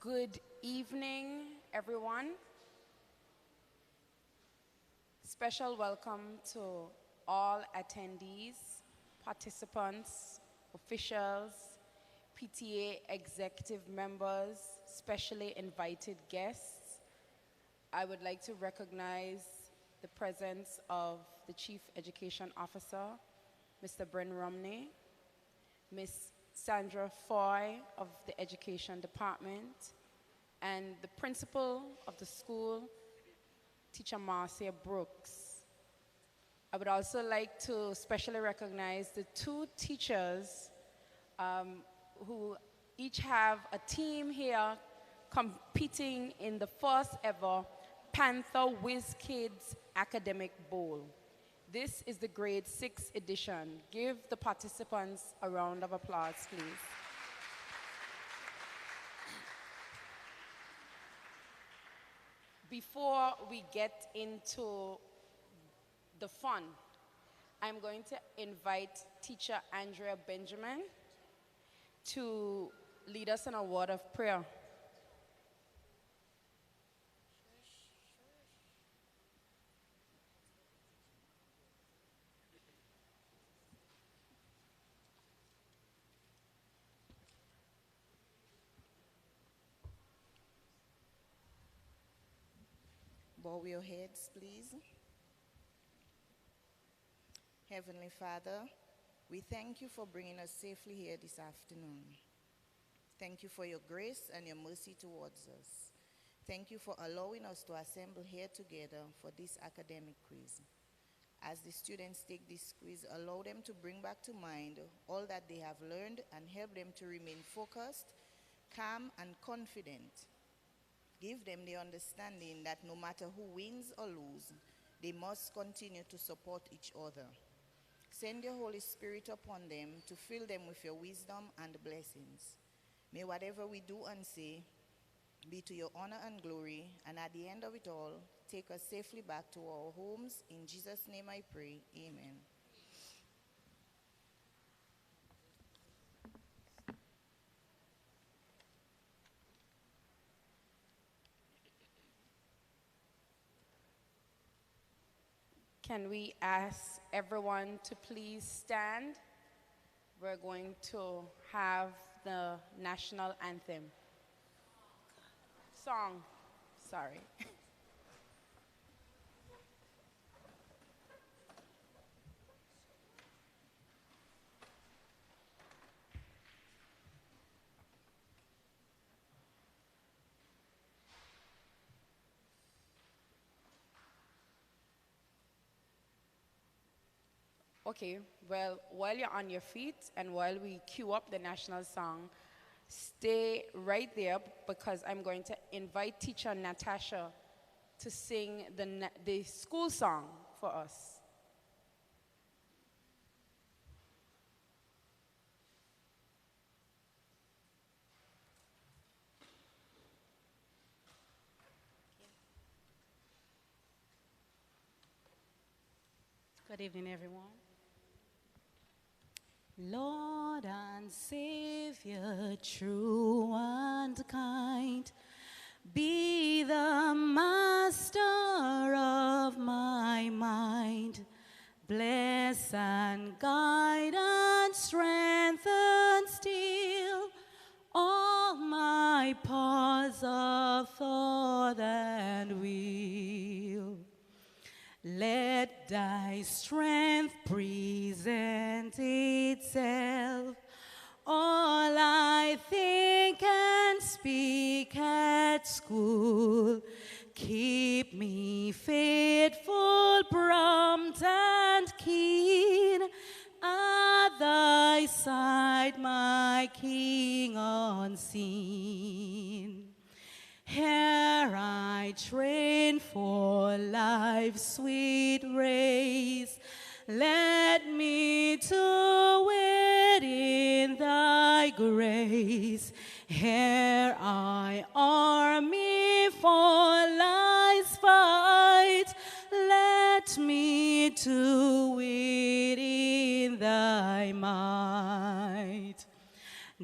Good evening, everyone. Special welcome to all attendees, participants, officials, PTA executive members, specially invited guests. I would like to recognize the presence of the Chief Education Officer, Mr. Bryn Romney, Ms. Sandra Foy of the Education Department, and the principal of the school, Teacher Marcia Brooks. I would also like to specially recognize the two teachers who each have a team here competing in the first ever Panther Whiz Kids Academic Bowl. This is the grade 6 edition. Give the participants a round of applause, please. Before we get into the fun, I'm going to invite teacher Andrea Benjamin to lead us in a word of prayer. Bow your heads, please. Heavenly Father, we thank you for bringing us safely here this afternoon. Thank you for your grace and your mercy towards us. Thank you for allowing us to assemble here together for this academic quiz. As the students take this quiz, allow them to bring back to mind all that they have learned and help them to remain focused, calm, and confident. Give them the understanding that no matter who wins or loses, they must continue to support each other. Send your Holy Spirit upon them to fill them with your wisdom and blessings. May whatever we do and say be to your honor and glory, and at the end of it all, take us safely back to our homes. In Jesus' name I pray, amen. Can we ask everyone to please stand? We're going to have the national anthem. Song, sorry. Okay, well, while you're on your feet and while we cue up the national song, stay right there because I'm going to invite teacher Natasha to sing the school song for us. Good evening, everyone. Lord and Savior, true and kind, be the master of my mind. Bless and guide and strengthen still all my paths of thought and will. Let thy strength present itself. All I think and speak at school. Keep me faithful, prompt, and keen. At thy side, my King unseen. Here I train for life's sweet race. Let me to it in thy grace. Here I army for life's fight. Let me to it in thy might.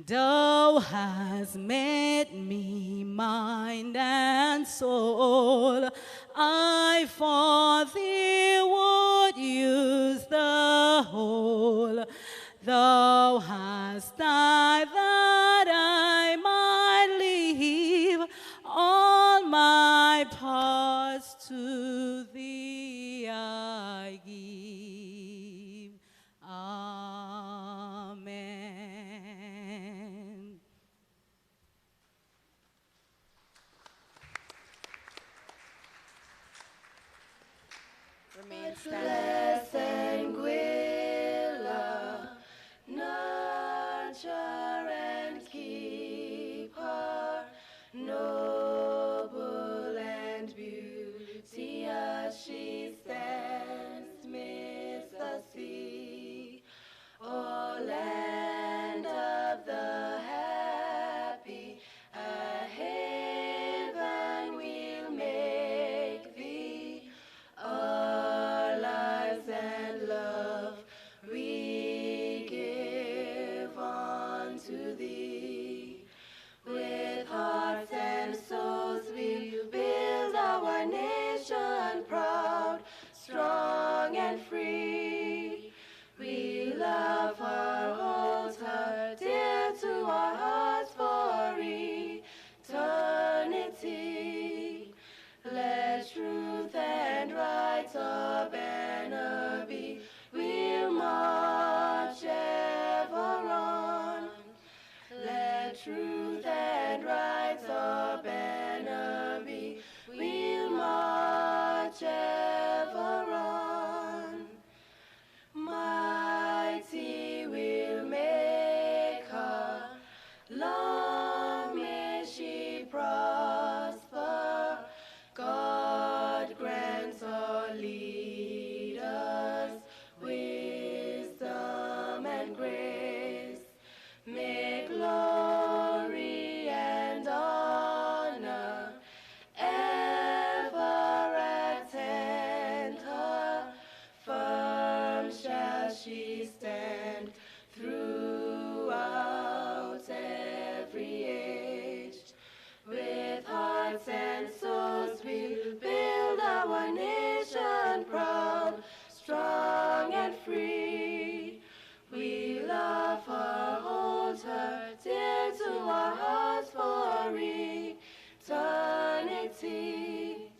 Thou hast made me mind and soul. I for thee would use the whole. Thou hast died that I might leave all my parts to thee I give. Amen. Remain standing. Anguilla, nurture and keep her, noble and beauty as she stands midst the sea. O land of the happy, a haven we'll make thee. Our lives and love we give unto thee. With hearts and souls we'll build our nation proud, strong and free. We love her, hold her dear to our hearts for eternity. Let truth and right our banner be. We'll march ever on. Let truth and right our banner be. We'll march ever on. Mighty will make her, long may she prosper. God grants all leaders wisdom and grace. May glory and honor ever attend her. Firm shall she stand throughout every age. With hearts and souls we'll build our nation proud, strong and free. We love her, hold her dear to our hearts for eternity.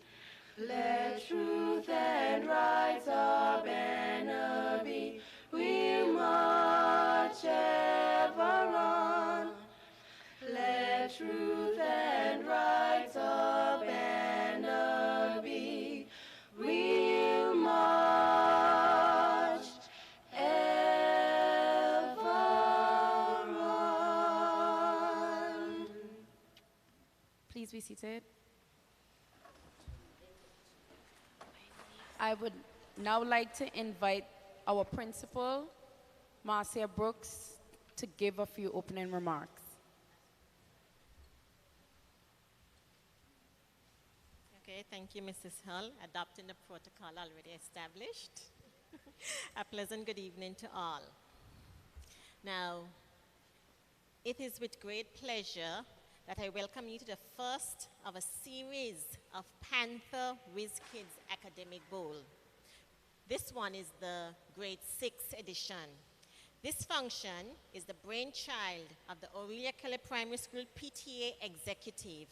Let truth and right our banner be. We'll march ever on. Let truth and right our banner be. We'll march ever on. Please be seated. I would now like to invite our principal, Marcia Brooks, to give a few opening remarks. Okay, thank you, Mrs. Hull, adopting the protocol already established. A pleasant good evening to all. Now, it is with great pleasure that I welcome you to the first of a series of Panther Whiz Kids Academic Bowl. This one is the grade 6 edition. This function is the brainchild of the Anguilla Primary School PTA executive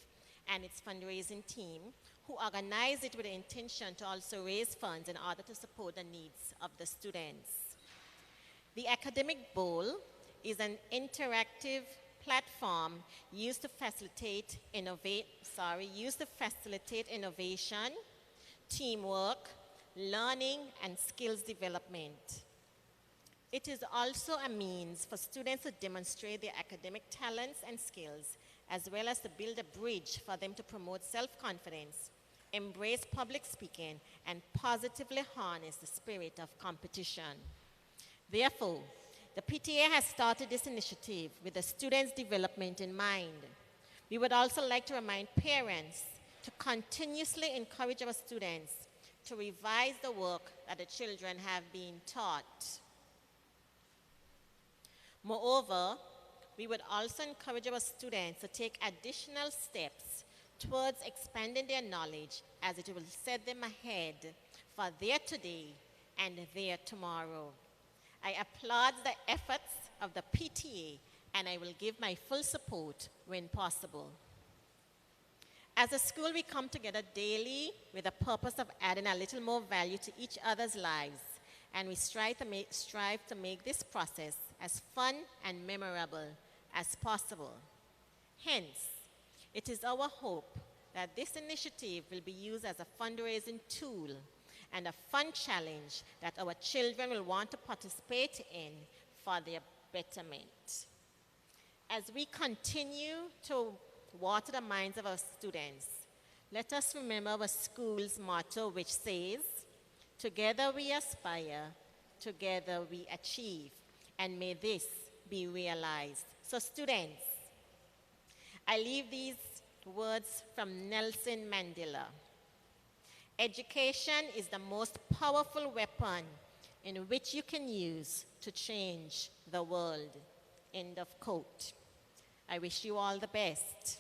and its fundraising team, who organized it with the intention to also raise funds in order to support the needs of the students. The Academic Bowl is an interactive platform used to facilitate innovation, teamwork, learning, and skills development. It is also a means for students to demonstrate their academic talents and skills, as well as to build a bridge for them to promote self-confidence, embrace public speaking, and positively harness the spirit of competition. Therefore, the PTA has started this initiative with the students' development in mind. We would also like to remind parents to continuously encourage our students to revise the work that the children have been taught. Moreover, we would also encourage our students to take additional steps towards expanding their knowledge, as it will set them ahead for their today and their tomorrow. I applaud the efforts of the PTA, and I will give my full support when possible. As a school, we come together daily with the purpose of adding a little more value to each other's lives, and we strive to make this process as fun and memorable as possible. Hence, it is our hope that this initiative will be used as a fundraising tool and a fun challenge that our children will want to participate in for their betterment. As we continue to water the minds of our students, let us remember our school's motto, which says, "Together we aspire, together we achieve," and may this be realized. So students, I leave these words from Nelson Mandela. Education is the most powerful weapon in which you can use to change the world. End of quote. I wish you all the best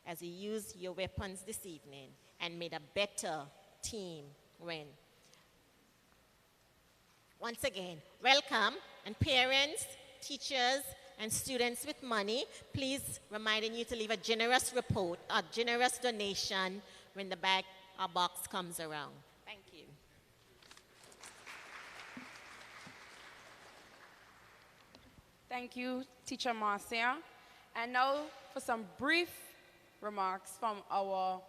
as you use your weapons this evening and made a better team win. Once again, welcome, and parents, teachers, and students with money, please reminding you to leave a generous donation when the bag or box comes around. Thank you. Thank you, Teacher Marcia. And now for some brief remarks from our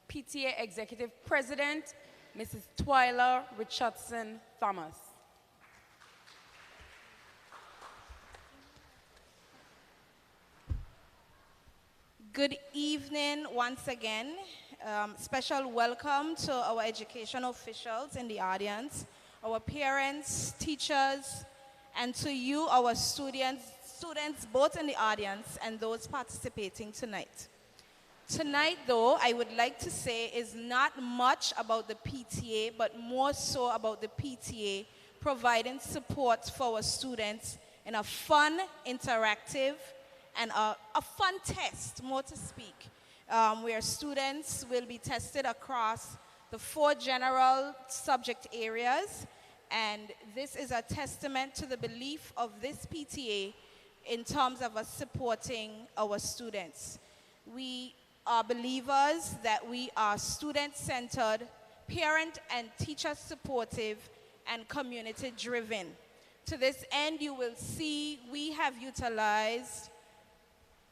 PTA Executive President, Mrs. Twyla Richardson Thomas. Good evening once again. Special welcome to our education officials in the audience, our parents, teachers, and to you, our students both in the audience and those participating tonight. Tonight, though, I would like to say is not much about the PTA, but more so about the PTA providing support for our students in a fun, interactive, and a fun test, more to speak, where students will be tested across the 4 general subject areas. And this is a testament to the belief of this PTA in terms of us supporting our students. We are believers that we are student-centered, parent and teacher supportive, and community-driven. To this end, you will see we have utilized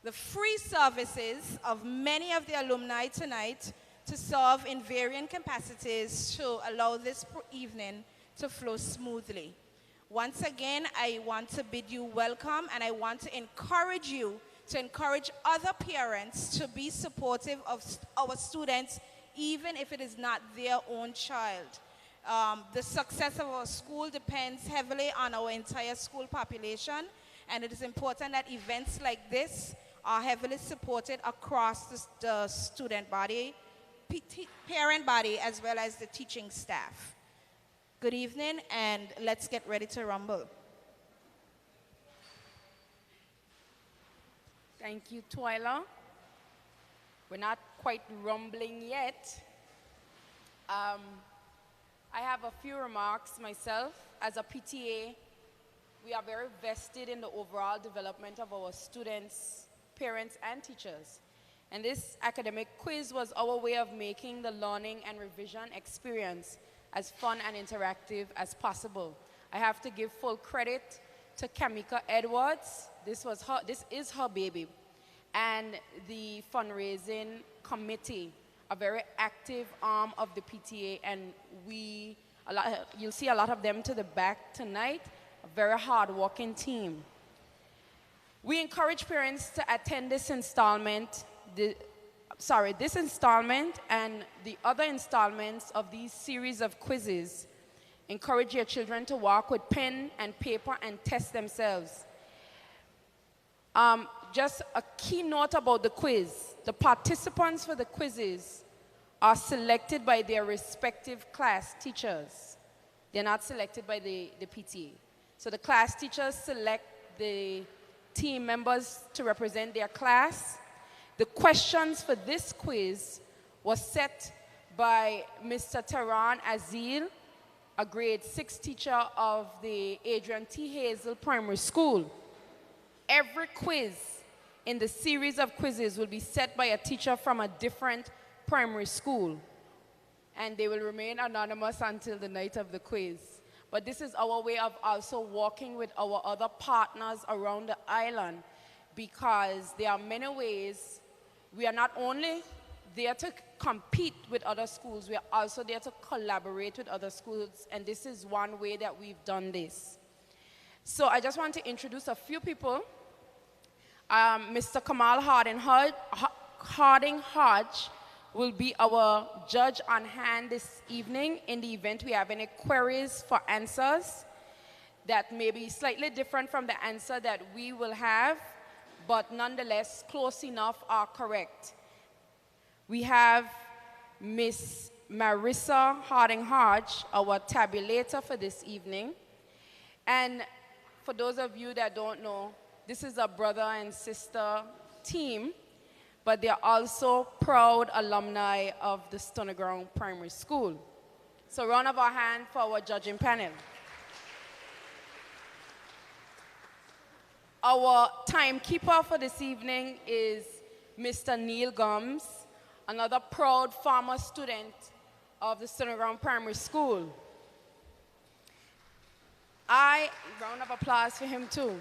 the free services of many of the alumni tonight to serve in varying capacities to allow this evening to flow smoothly. Once again, I want to bid you welcome, and I want to encourage you to encourage other parents to be supportive of our students, even if it is not their own child. The success of our school depends heavily on our entire school population, and it is important that events like this are heavily supported across the student body, parent body, as well as the teaching staff. Good evening, and let's get ready to rumble. Thank you, Twyla. We're not quite rumbling yet. I have a few remarks myself. As a PTA, we are very vested in the overall development of our students, parents, and teachers. And this academic quiz was our way of making the learning and revision experience as fun and interactive as possible. I have to give full credit to Kamika Edwards. This is her baby. And the fundraising committee, a very active arm of the PTA, and you'll see a lot of them to the back tonight, a very hard-working team. We encourage parents to attend this installment and the other installments of these series of quizzes. Encourage your children to walk with pen and paper and test themselves. Just a key note about the quiz. The participants for the quizzes are selected by their respective class teachers. They're not selected by the PTA. So the class teachers select the team members to represent their class. The questions for this quiz was set by Mr. Tehran Azil, a grade 6 teacher of the Adrian T. Hazel Primary School. Every quiz in the series of quizzes will be set by a teacher from a different primary school, and they will remain anonymous until the night of the quiz. But this is our way of also working with our other partners around the island, because there are many ways. We are not only there to compete with other schools, we are also there to collaborate with other schools, and this is one way that we've done this. So I just want to introduce a few people. Mr. Kamal Harding Hodge will be our judge on hand this evening in the event we have any queries for answers that may be slightly different from the answer that we will have, but nonetheless close enough are correct. We have Miss Marissa Harding Hodge, our tabulator for this evening. And for those of you that don't know, this is a brother and sister team, but they're also proud alumni of the Stony Ground Primary School. So round of our hand for our judging panel. Our timekeeper for this evening is Mr. Neil Gums, another proud former student of the Stony Ground Primary School. Round of applause for him too.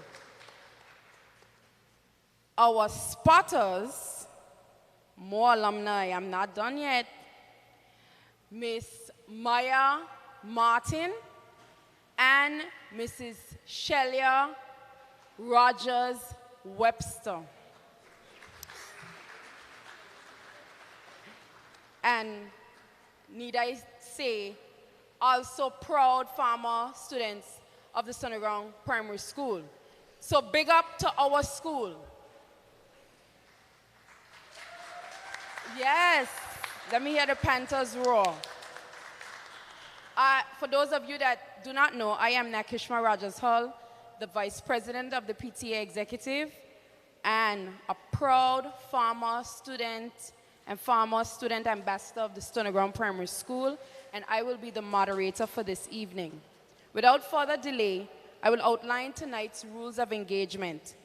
Our spotters, more alumni, I'm not done yet. Miss Maya Martin and Mrs. Shelia Rogers Webster. And need I say, also proud former students of the Stony Ground Primary School. So big up to our school. Yes, let me hear the Panthers roar. For those of you that do not know, I am Nakishma Rogers Hull, the Vice President of the PTA Executive, and a proud former student and former student ambassador of the Stony Ground Primary School, and I will be the moderator for this evening. Without further delay, I will outline tonight's rules of engagement.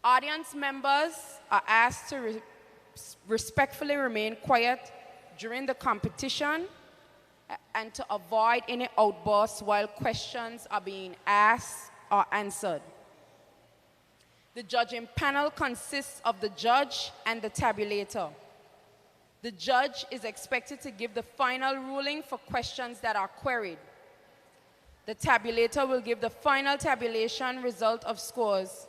Audience members are asked to respectfully remain quiet during the competition and to avoid any outbursts while questions are being asked or answered. The judging panel consists of the judge and the tabulator. The judge is expected to give the final ruling for questions that are queried. The tabulator will give the final tabulation result of scores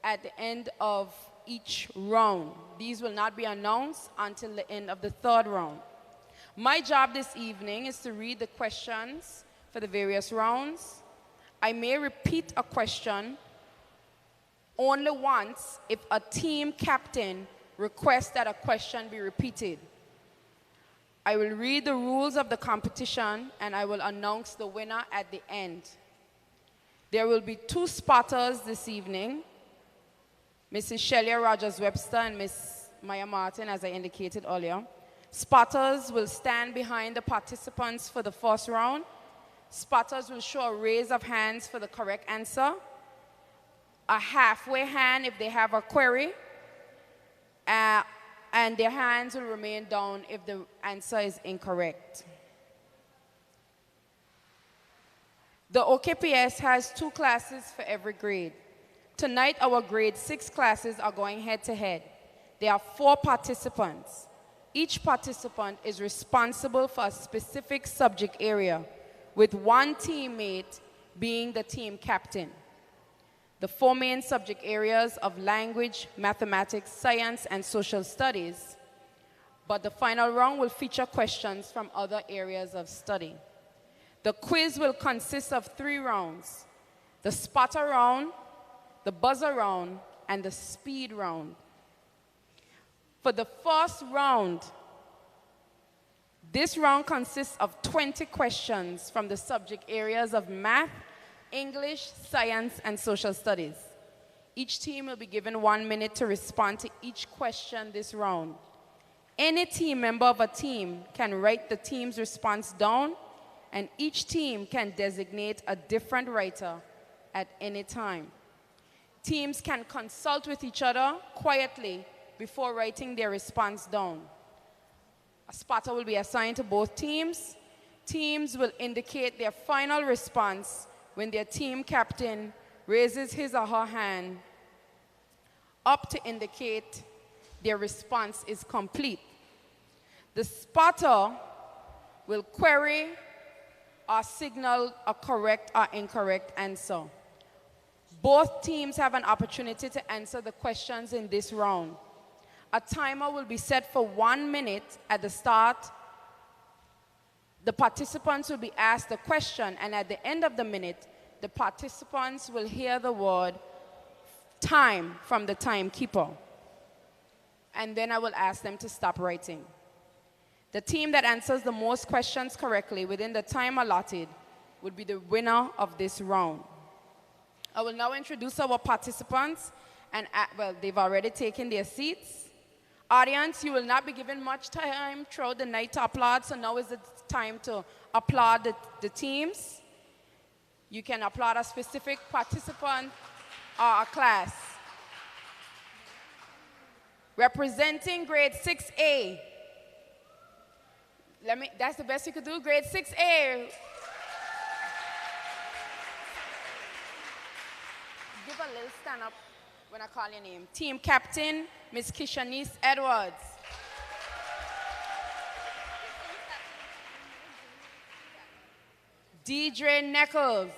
at the end of each round. These will not be announced until the end of the third round. My job this evening is to read the questions for the various rounds. I may repeat a question only once if a team captain requests that a question be repeated. I will read the rules of the competition and I will announce the winner at the end. There will be two spotters this evening, Mrs. Shelia Rogers-Webster and Miss Maya Martin, as I indicated earlier. Spotters will stand behind the participants for the first round. Spotters will show a raise of hands for the correct answer, a halfway hand if they have a query, and their hands will remain down if the answer is incorrect. The OKPS has 2 classes for every grade. Tonight, our grade 6 classes are going head to head. There are 4 participants. Each participant is responsible for a specific subject area, with one teammate being the team captain. The 4 main subject areas of language, mathematics, science, and social studies, but the final round will feature questions from other areas of study. The quiz will consist of 3 rounds: the spotter round, the buzzer round, and the speed round. For the first round, this round consists of 20 questions from the subject areas of math, English, science, and social studies. Each team will be given 1 minute to respond to each question this round. Any team member of a team can write the team's response down, and each team can designate a different writer at any time. Teams can consult with each other quietly before writing their response down. A spotter will be assigned to both teams. Teams will indicate their final response when their team captain raises his or her hand up to indicate their response is complete. The spotter will query or signal a correct or incorrect answer. Both teams have an opportunity to answer the questions in this round. A timer will be set for 1 minute at the start. The participants will be asked a question, and at the end of the minute, the participants will hear the word time from the timekeeper. And then I will ask them to stop writing. The team that answers the most questions correctly within the time allotted would be the winner of this round. I will now introduce our participants, and well, they've already taken their seats. Audience, you will not be given much time throughout the night to applaud, so now is the time to applaud the teams. You can applaud a specific participant or a class. Representing grade 6A. That's the best you could do, grade 6A. Give a little stand up when I call your name. Team captain, Ms. Kishanice Edwards. Deidre Nichols.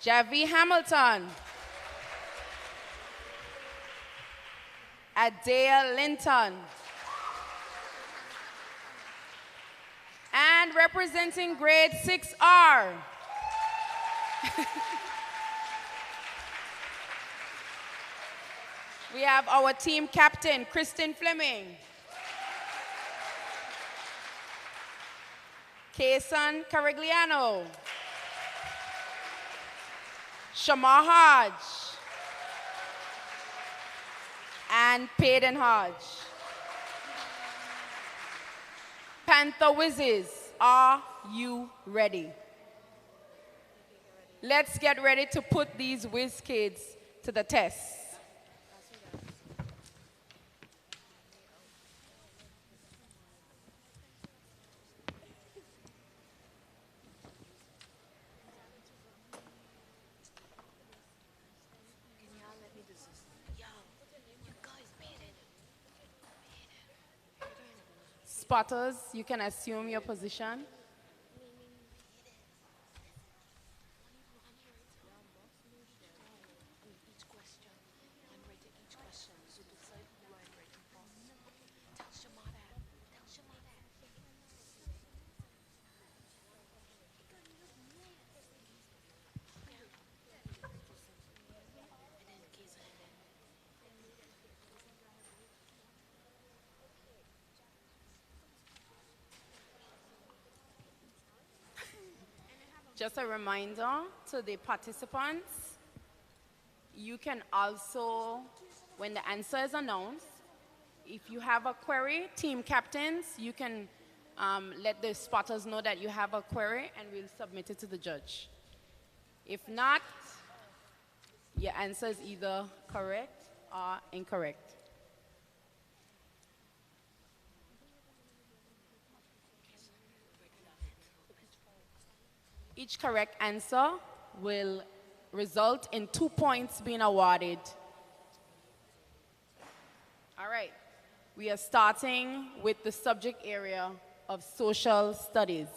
Javi Hamilton. Adele Linton. And representing grade 6R. We have our team captain, Kristen Fleming. Kason Carigliano. Shamar Hodge. And Payden Hodge. Panther Whizzes, are you ready? Let's get ready to put these Whiz kids to the test. Spotters, you can assume your position. Just a reminder to the participants, you can also, when the answer is announced, if you have a query, team captains, you can let the spotters know that you have a query and we'll submit it to the judge. If not, your answer is either correct or incorrect. Each correct answer will result in 2 points being awarded. All right, we are starting with the subject area of social studies.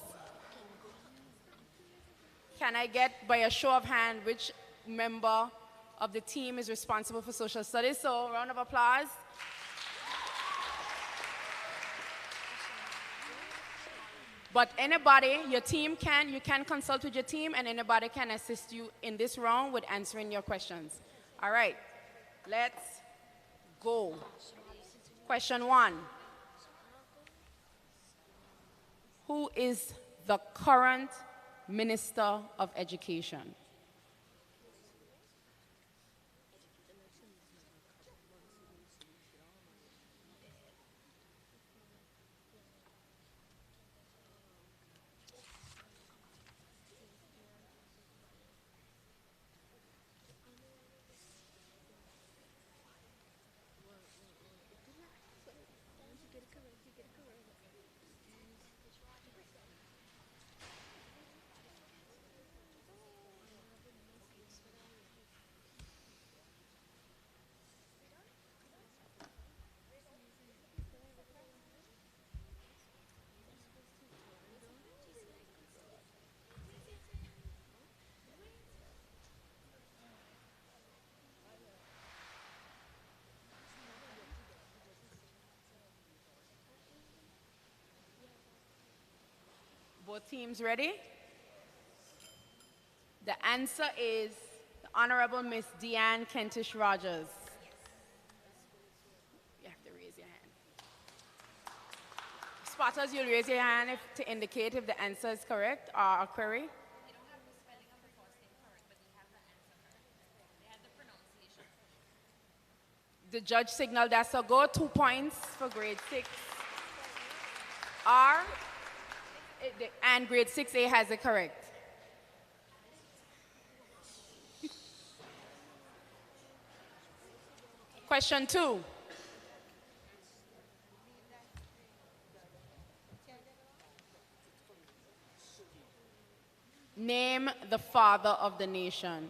Can I get, by a show of hand, which member of the team is responsible for social studies? So, round of applause. But anybody, your team you can consult with your team, and anybody can assist you in this round with answering your questions. All right, let's go. Question 1. Who is the current Minister of Education? Both teams ready? The answer is the Honorable Miss Deanne Kentish Rogers. You have to raise your hand. Spotters, you'll raise your hand to indicate if the answer is correct or a query. The judge signaled that's a go. 2 points for grade 6 R, and grade 6A has it correct. Question 2. Name the father of the nation.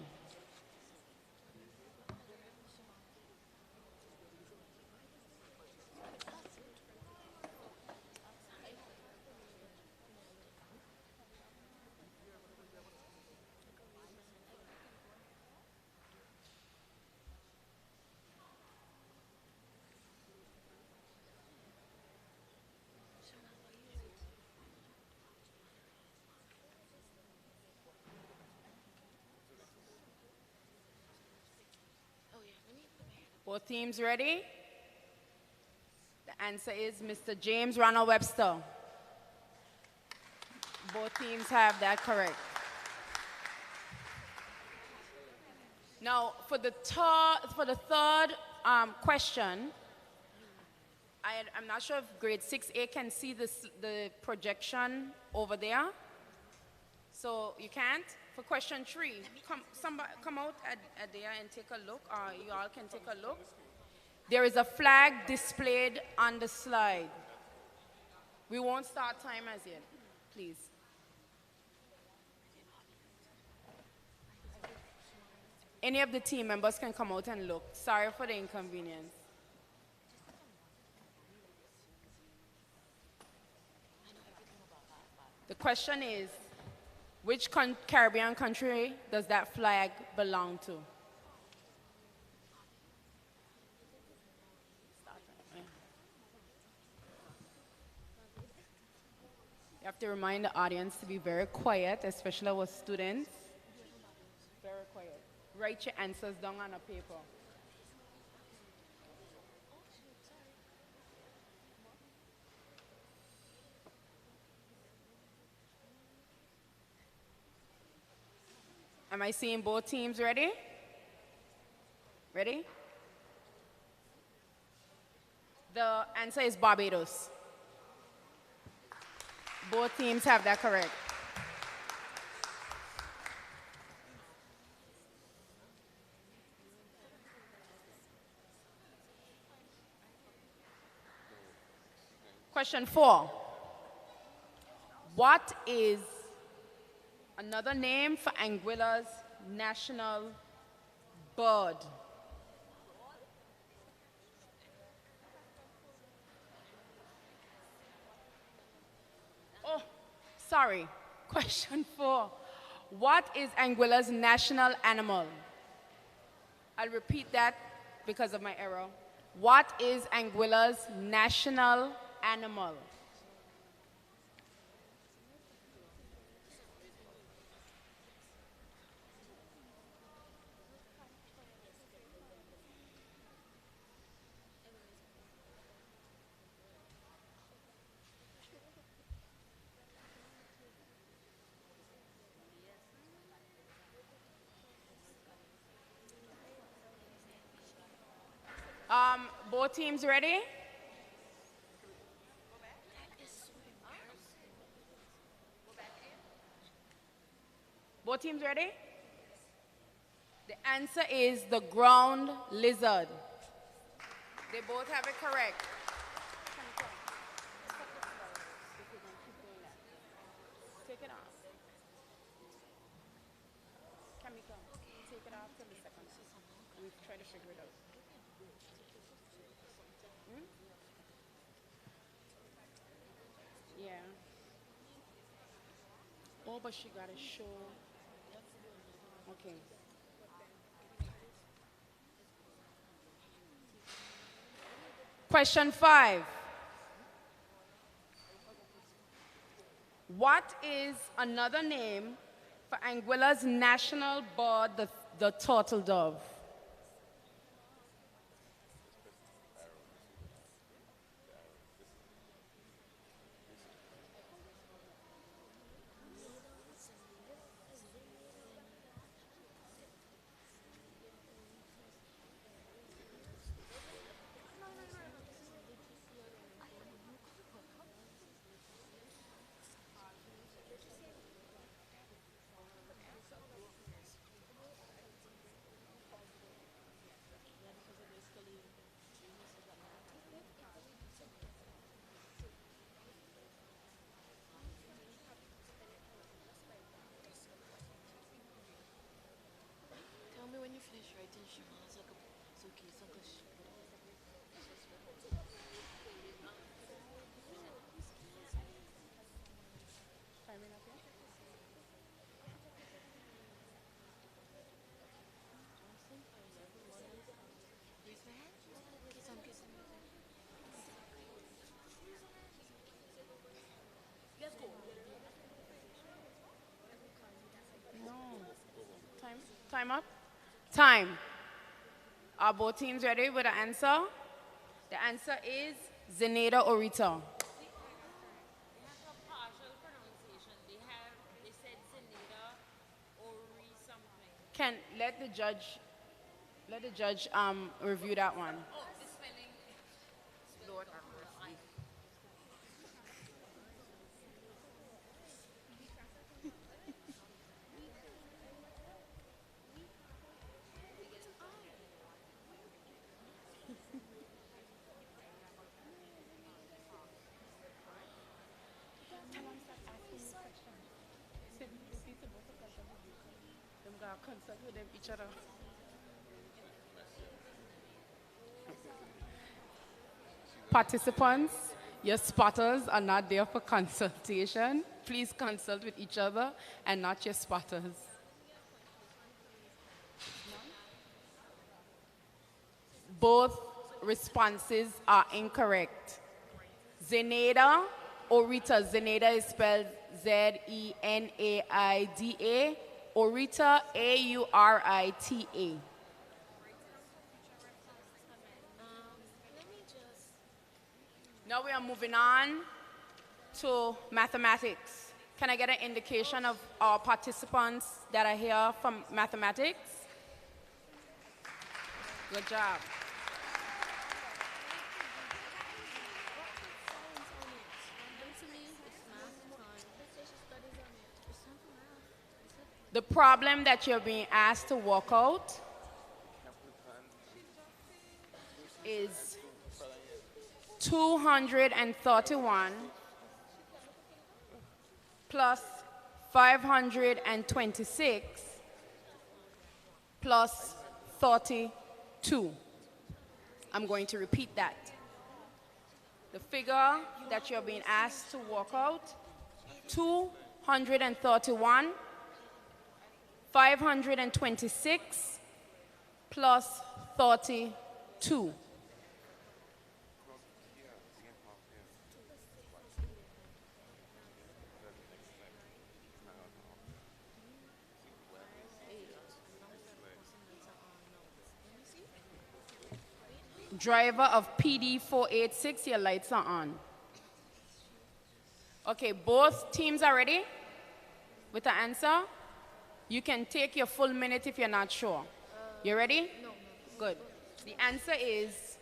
Both teams ready? The answer is Mr. James Ronald Webster. Both teams have that correct. Now, for the third question, I'm not sure if grade 6A can see the projection over there. So you can't? For question 3, come out at there and take a look, or you all can take a look. There is a flag displayed on the slide. We won't start time as yet, please. Any of the team members can come out and look. Sorry for the inconvenience. The question is, which Caribbean country does that flag belong to? You have to remind the audience to be very quiet, especially our students. Very quiet. Write your answers down on a paper. Am I seeing both teams ready? Ready? The answer is Barbados. Both teams have that correct. Question 4. What is another name for Anguilla's national bird? Oh, sorry. Question 4. What is Anguilla's national animal? I'll repeat that because of my error. What is Anguilla's national animal? Both teams ready? Both teams ready? The answer is the ground lizard. They both have it correct. Take it off. Kamika, take it off till the second one. We'll try to figure it out. Yeah. Oh, but she got to show. Okay. Question 5. What is another name for Anguilla's national bird, the turtle dove? Tell me when you finish writing, Shima. It's okay. It's okay. Time up? Time. Are both teams ready with the answer? The answer is Zeneda Orita. They have a partial pronunciation. They said Zeneda Ori something. Can let the judge review that one. Oh, the spelling. Lord have mercy. Consult with them each other. Participants, your spotters are not there for consultation. Please consult with each other and not your spotters. Both responses are incorrect. Zeneda Orita. Zeneda is spelled Z-E-N-A-I-D-A. Orita, A-U-R-I-T-A. Now we are moving on to mathematics. Can I get an indication of our participants that are here from mathematics? Good job. The problem that you're being asked to work out is 231 plus 526 plus 32. I'm going to repeat that. The figure that you're being asked to work out, 231 526 plus 32. Driver of PD 486, your lights are on. Okay, both teams are ready with the answer? You can take your full minute if you're not sure. You ready? No. Good. The answer is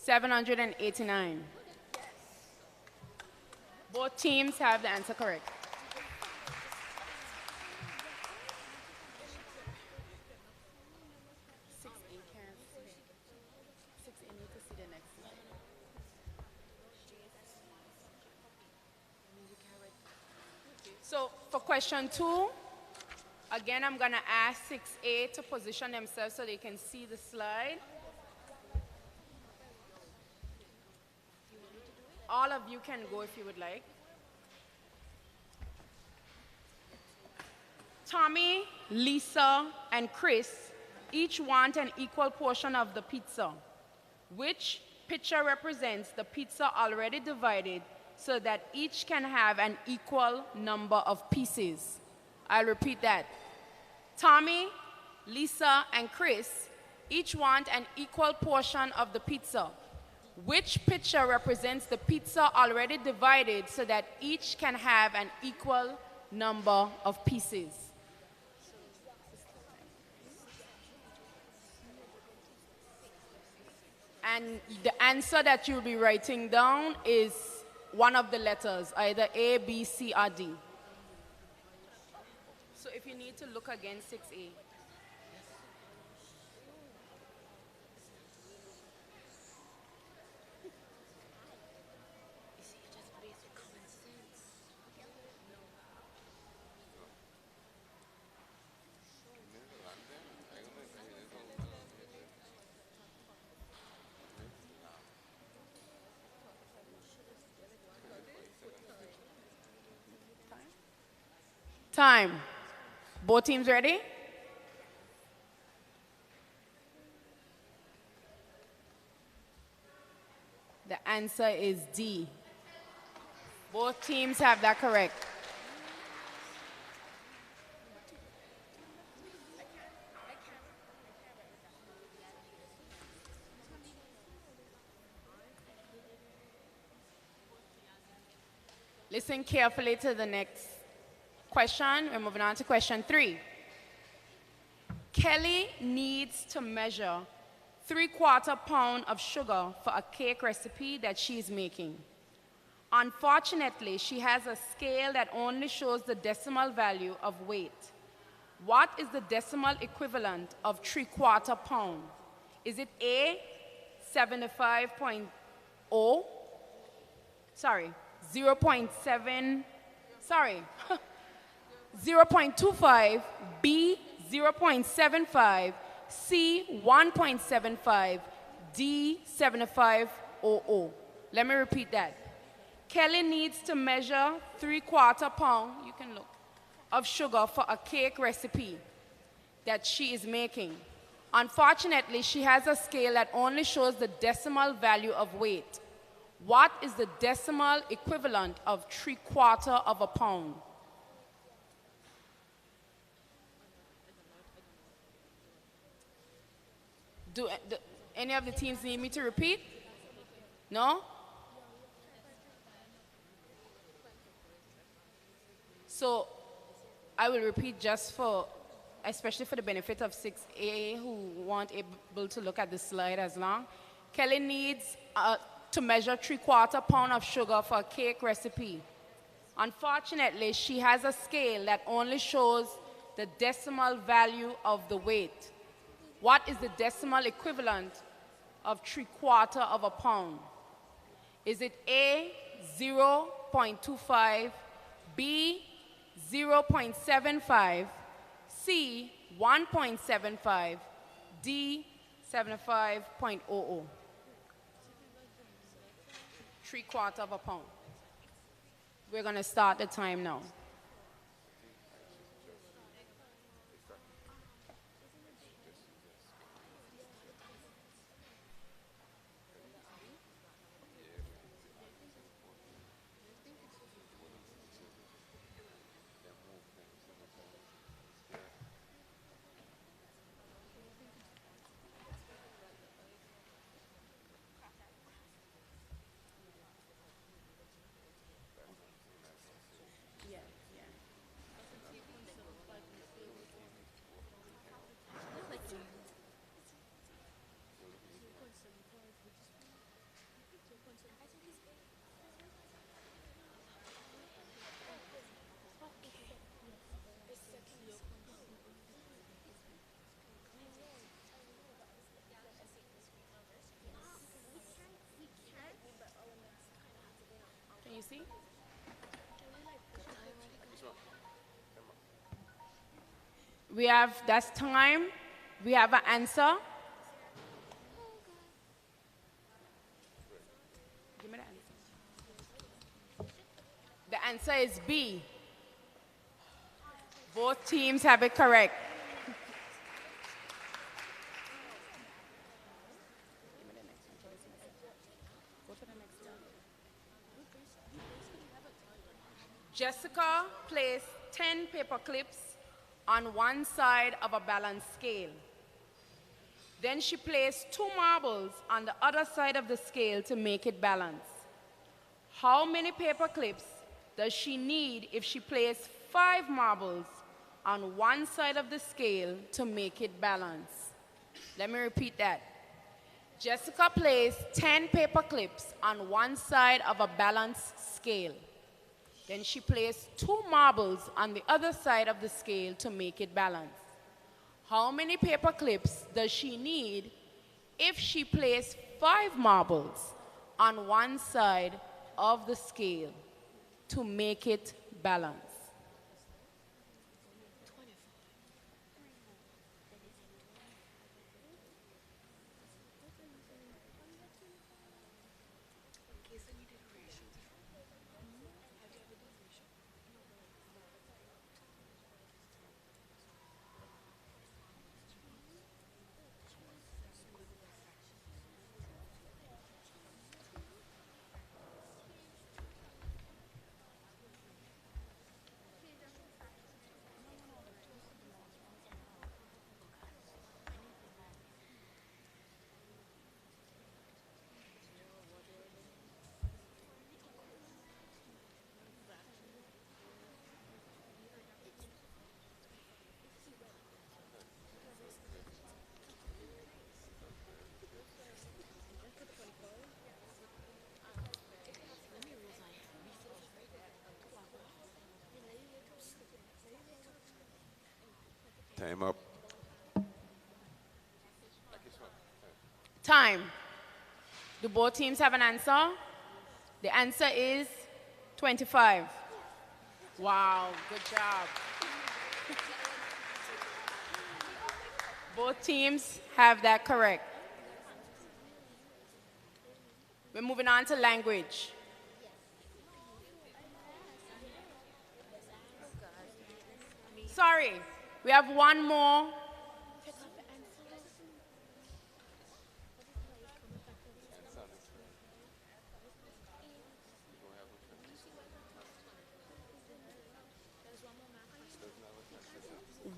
789. Both teams have the answer correct. So for question 2, again, I'm going to ask 6A to position themselves so they can see the slide. All of you can go if you would like. Tommy, Lisa, and Chris each want an equal portion of the pizza. Which picture represents the pizza already divided so that each can have an equal number of pieces. I'll repeat that. Tommy, Lisa, and Chris each want an equal portion of the pizza. Which picture represents the pizza already divided so that each can have an equal number of pieces? And the answer that you'll be writing down is one of the letters, either A, B, C, or D. So if you need to look again, 6A. Time. Both teams ready? The answer is D. Both teams have that correct. Listen carefully to the next question. We're moving on to question 3. Kelly needs to measure 3/4 pound of sugar for a cake recipe that she's making. Unfortunately, she has a scale that only shows the decimal value of weight. What is the decimal equivalent of 3/4 pound? Is it A, 75.0? Sorry, 0.7, sorry, 0.25, B, 0.75, C, 1.75, D, 75.00. Let me repeat that. Kelly needs to measure 3/4 pound, you can look, of sugar for a cake recipe that she is making. Unfortunately, she has a scale that only shows the decimal value of weight. What is the decimal equivalent of 3/4 of a pound? Do any of the teams need me to repeat? No? So I will repeat just for, especially for the benefit of 6A who weren't able to look at the slide as long. Kelly needs to measure 3/4 pound of sugar for a cake recipe. Unfortunately, she has a scale that only shows the decimal value of the weight. What is the decimal equivalent of 3/4 of a pound? Is it A, 0.25, B, 0.75, C, 1.75, D, 75.00? 3/4 of a pound. We're going to start the time now. Can you see? We have, that's time. We have an answer. Give me the answer. The answer is B. Both teams have it correct. Jessica placed 10 paper clips on one side of a balanced scale. Then she placed 2 marbles on the other side of the scale to make it balance. How many paper clips does she need if she placed 5 marbles on one side of the scale to make it balance? Let me repeat that. Jessica placed 10 paper clips on one side of a balanced scale. Then she placed 2 marbles on the other side of the scale to make it balance. How many paper clips does she need if she placed 5 marbles on one side of the scale to make it balance? Time up. Time. Do both teams have an answer? The answer is 25. Wow, good job. Both teams have that correct. We're moving on to language. Sorry, we have one more.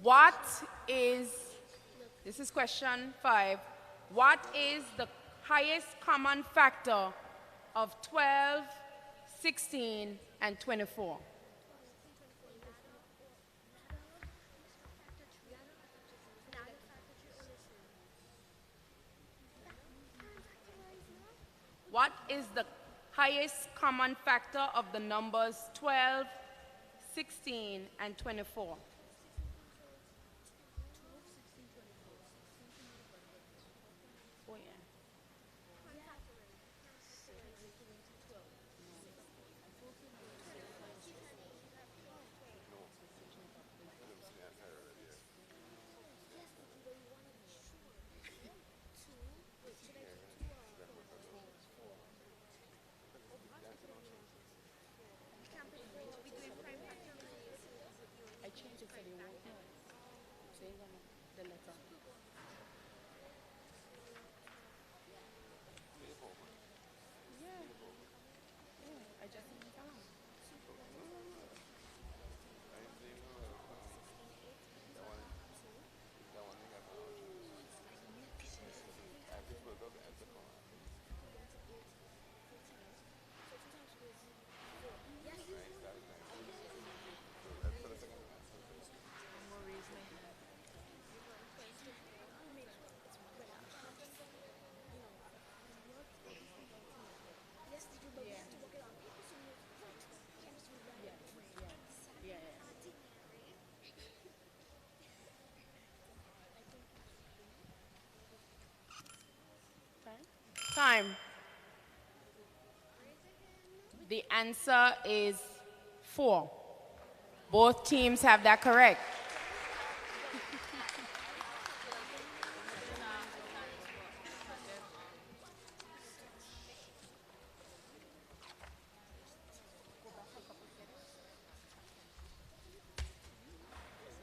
What is, this is question 5, what is the highest common factor of 12, 16, and 24? What is the highest common factor of the numbers 12, 16, and 24? Oh, yeah. I changed it so they won't know. Saying the letter. Yeah, I just didn't tell him. Time. The answer is 4. Both teams have that correct.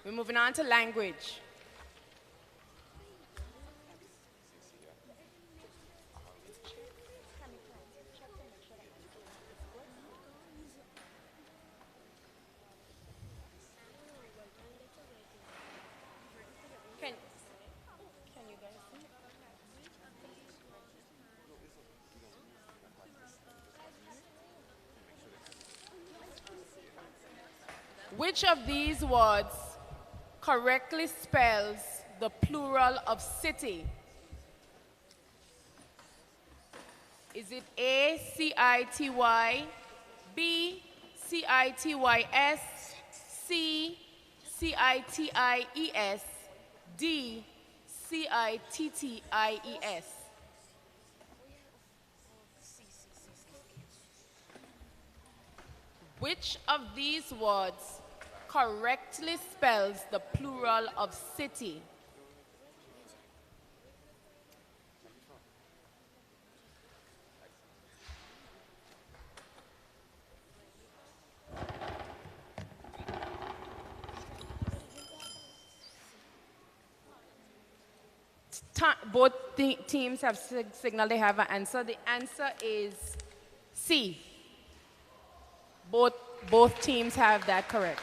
We're moving on to language. Which of these words correctly spells the plural of city? Is it A, C-I-T-Y, B, C-I-T-Y-S, C, C-I-T-I-E-S, D, C-I-T-T-I-E-S? Which of these words correctly spells the plural of city? Both teams have signaled they have an answer. The answer is C. Both teams have that correct.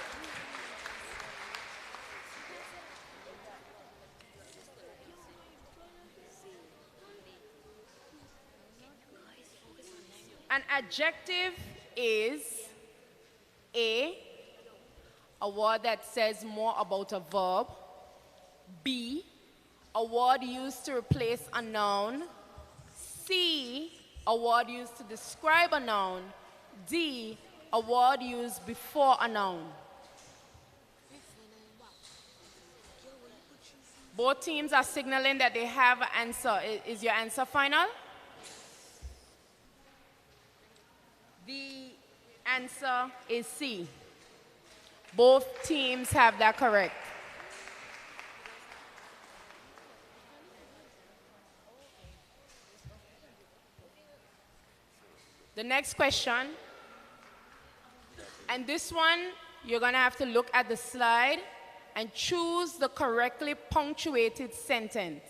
An adjective is A, a word that says more about a verb. B, a word used to replace a noun. C, a word used to describe a noun. D, a word used before a noun. Both teams are signaling that they have an answer. Is your answer final? The answer is C. Both teams have that correct. The next question, and this one, you're going to have to look at the slide and choose the correctly punctuated sentence.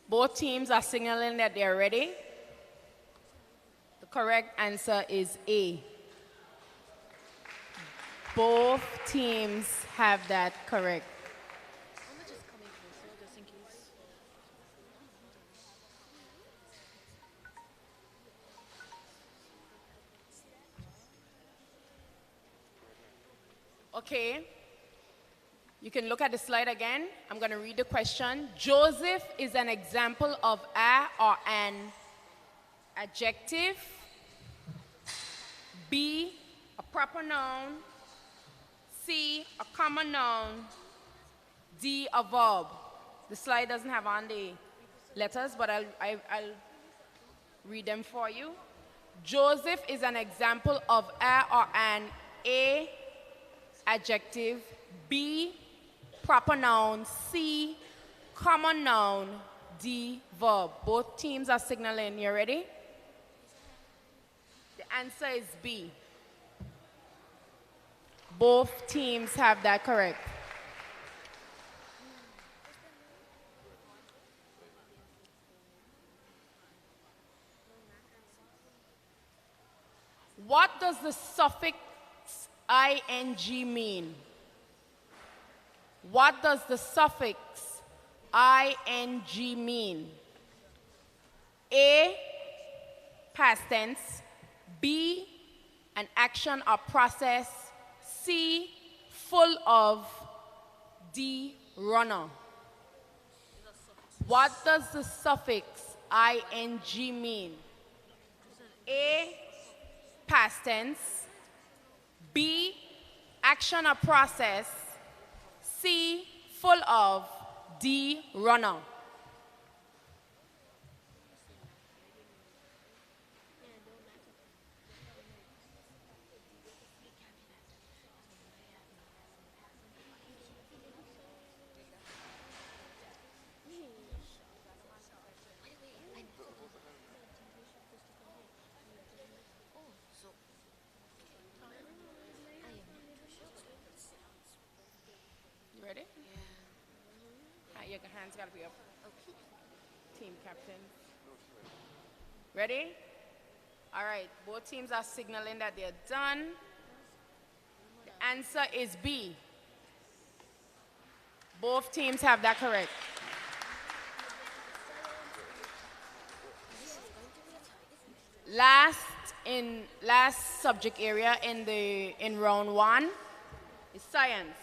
Both teams are signaling that they're ready. The correct answer is A. Both teams have that correct. I'm just coming closer, just in case. Okay. You can look at the slide again. I'm going to read the question. Joseph is an example of a or an adjective. B, a proper noun. C, a common noun. D, a verb. The slide doesn't have on the letters, but I'll read them for you. Joseph is an example of a or an A, adjective. B, proper noun. C, common noun. D, verb. Both teams are signaling. You ready? The answer is B. Both teams have that correct. What does the suffix ing mean? What does the suffix ing mean? A, past tense. B, an action or process. C, full of. D, runner. What does the suffix ing mean? A, past tense. B, action or process. C, full of. D, runner. Ready? Your hands got to be up. Team captains. Ready? All right, both teams are signaling that they're done. The answer is B. Both teams have that correct. Last subject area in round 1 is science.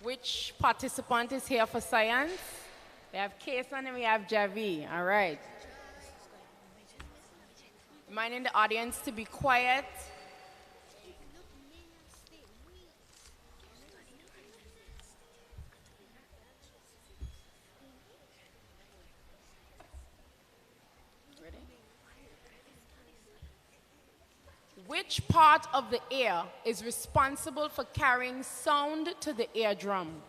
Which participant is here for science? We have Kason and we have Javi. All right. Reminding the audience to be quiet. Ready? Which part of the ear is responsible for carrying sound to the eardrum?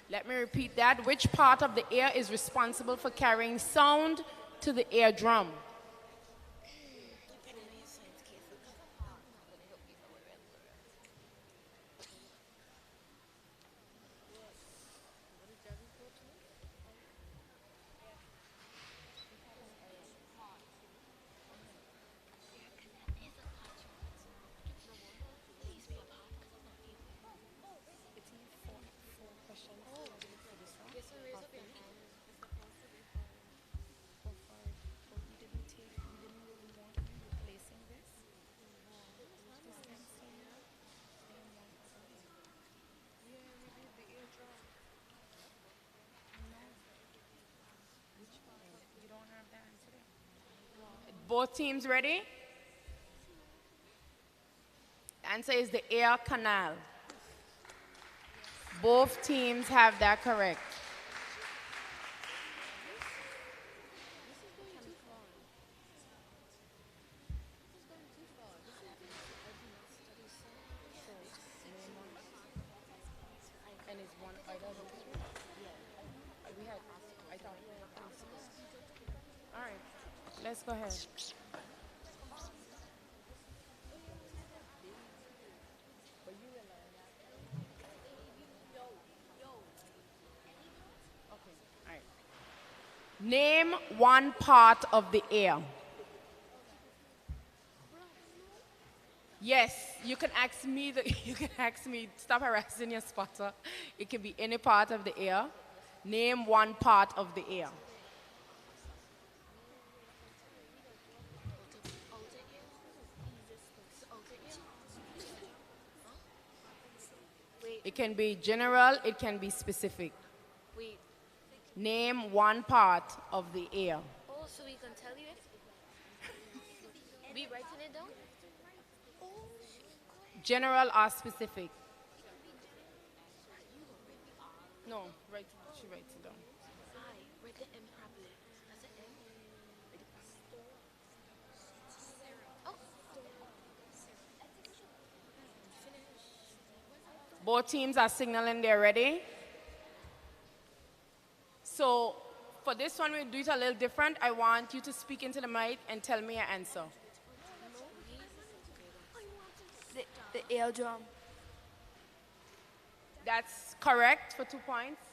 Let me repeat that. Which part of the ear is responsible for carrying sound to the eardrum? Both teams ready? The answer is the ear canal. Both teams have that correct. And it's one either of those two? We had, I thought. All right, let's go ahead. Name one part of the ear. Yes, you can ask me. You can ask me. Stop harassing your spotter. It can be any part of the ear. Name one part of the ear. It can be general. It can be specific. Wait. Name one part of the ear. Oh, so we can tell you it? We writing it down? General or specific? No, she writes it down. Write the M properly. That's an M. Both teams are signaling they're ready. So for this one, we'll do it a little different. I want you to speak into the mic and tell me your answer. The eardrum. That's correct for 2 points.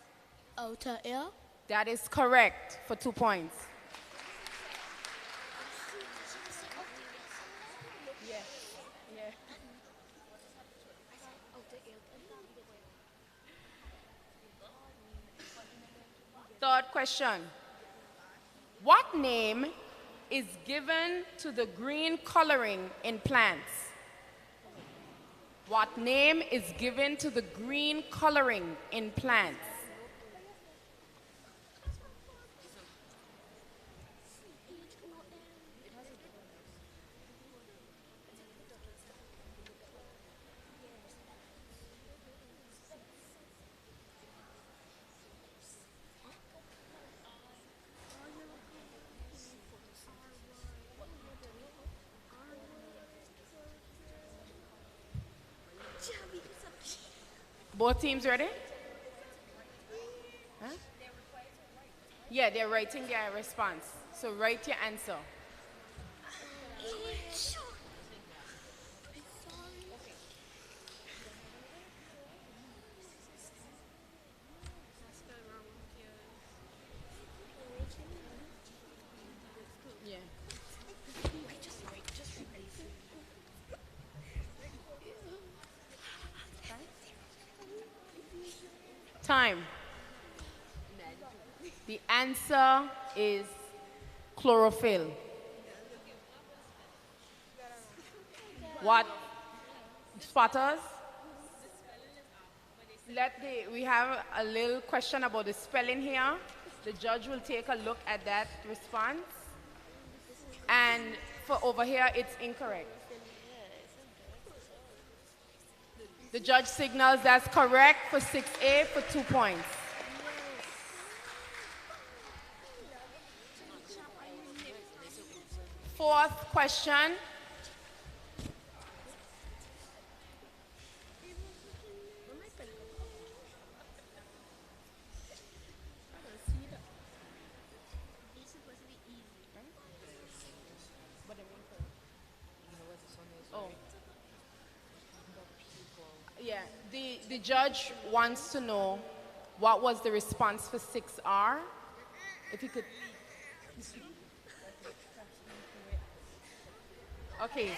Outer ear. That is correct for 2 points. Yeah. Yeah. Third question. What name is given to the green coloring in plants? What name is given to the green coloring in plants? Both teams ready? Huh? Yeah, they're writing their response. So write your answer. Yeah. Time. The answer is chlorophyll. What? Spotters? We have a little question about the spelling here. The judge will take a look at that response. And for over here, it's incorrect. The judge signals that's correct for 6A for 2 points. Fourth question. Oh. Yeah, the judge wants to know what was the response for 6R. If you could. Okay,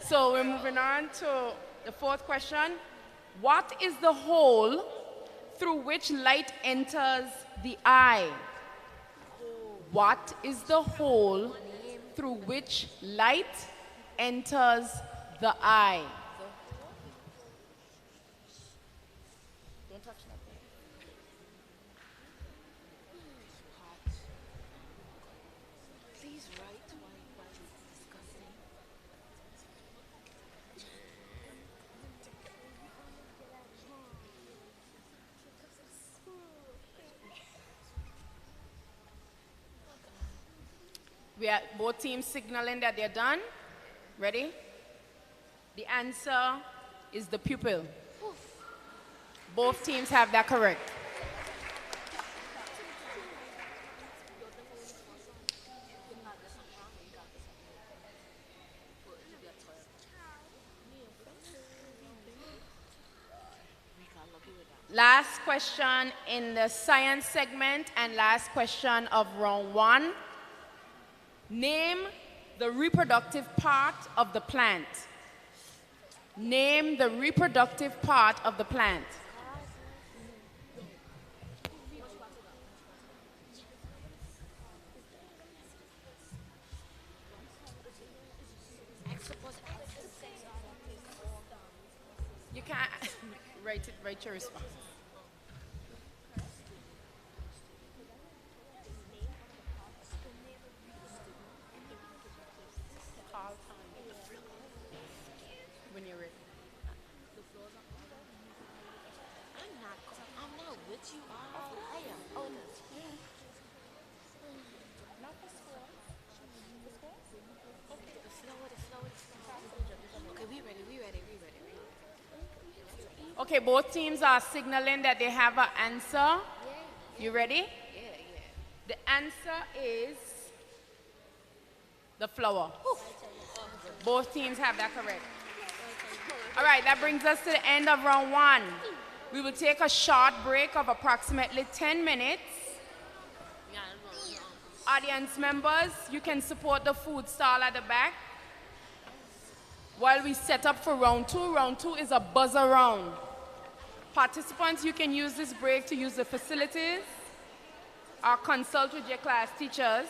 so we're moving on to the fourth question. What is the hole through which light enters the eye? What is the hole through which light enters the eye? Don't touch that. Please write while discussing. We are both teams signaling that they're done. Ready? The answer is the pupil. Both teams have that correct. Last question in the science segment and last question of round 1. Name the reproductive part of the plant. Name the reproductive part of the plant. You can't write your response. When you're ready. I'm not with you all. I am. Oh, that's Okay, we ready. Okay, both teams are signaling that they have an answer. You ready? Yeah. The answer is the flower. Both teams have that correct. All right, that brings us to the end of round 1. We will take a short break of approximately 10 minutes. Audience members, you can support the food stall at the back while we set up for round 2. Round 2 is a buzzer round. Participants, you can use this break to use the facilities or consult with your class teachers.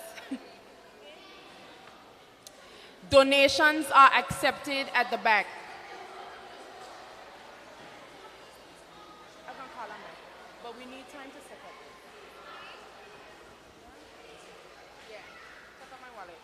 Donations are accepted at the back. I can call on them, but we need time to set up. Yeah, set up my wallet.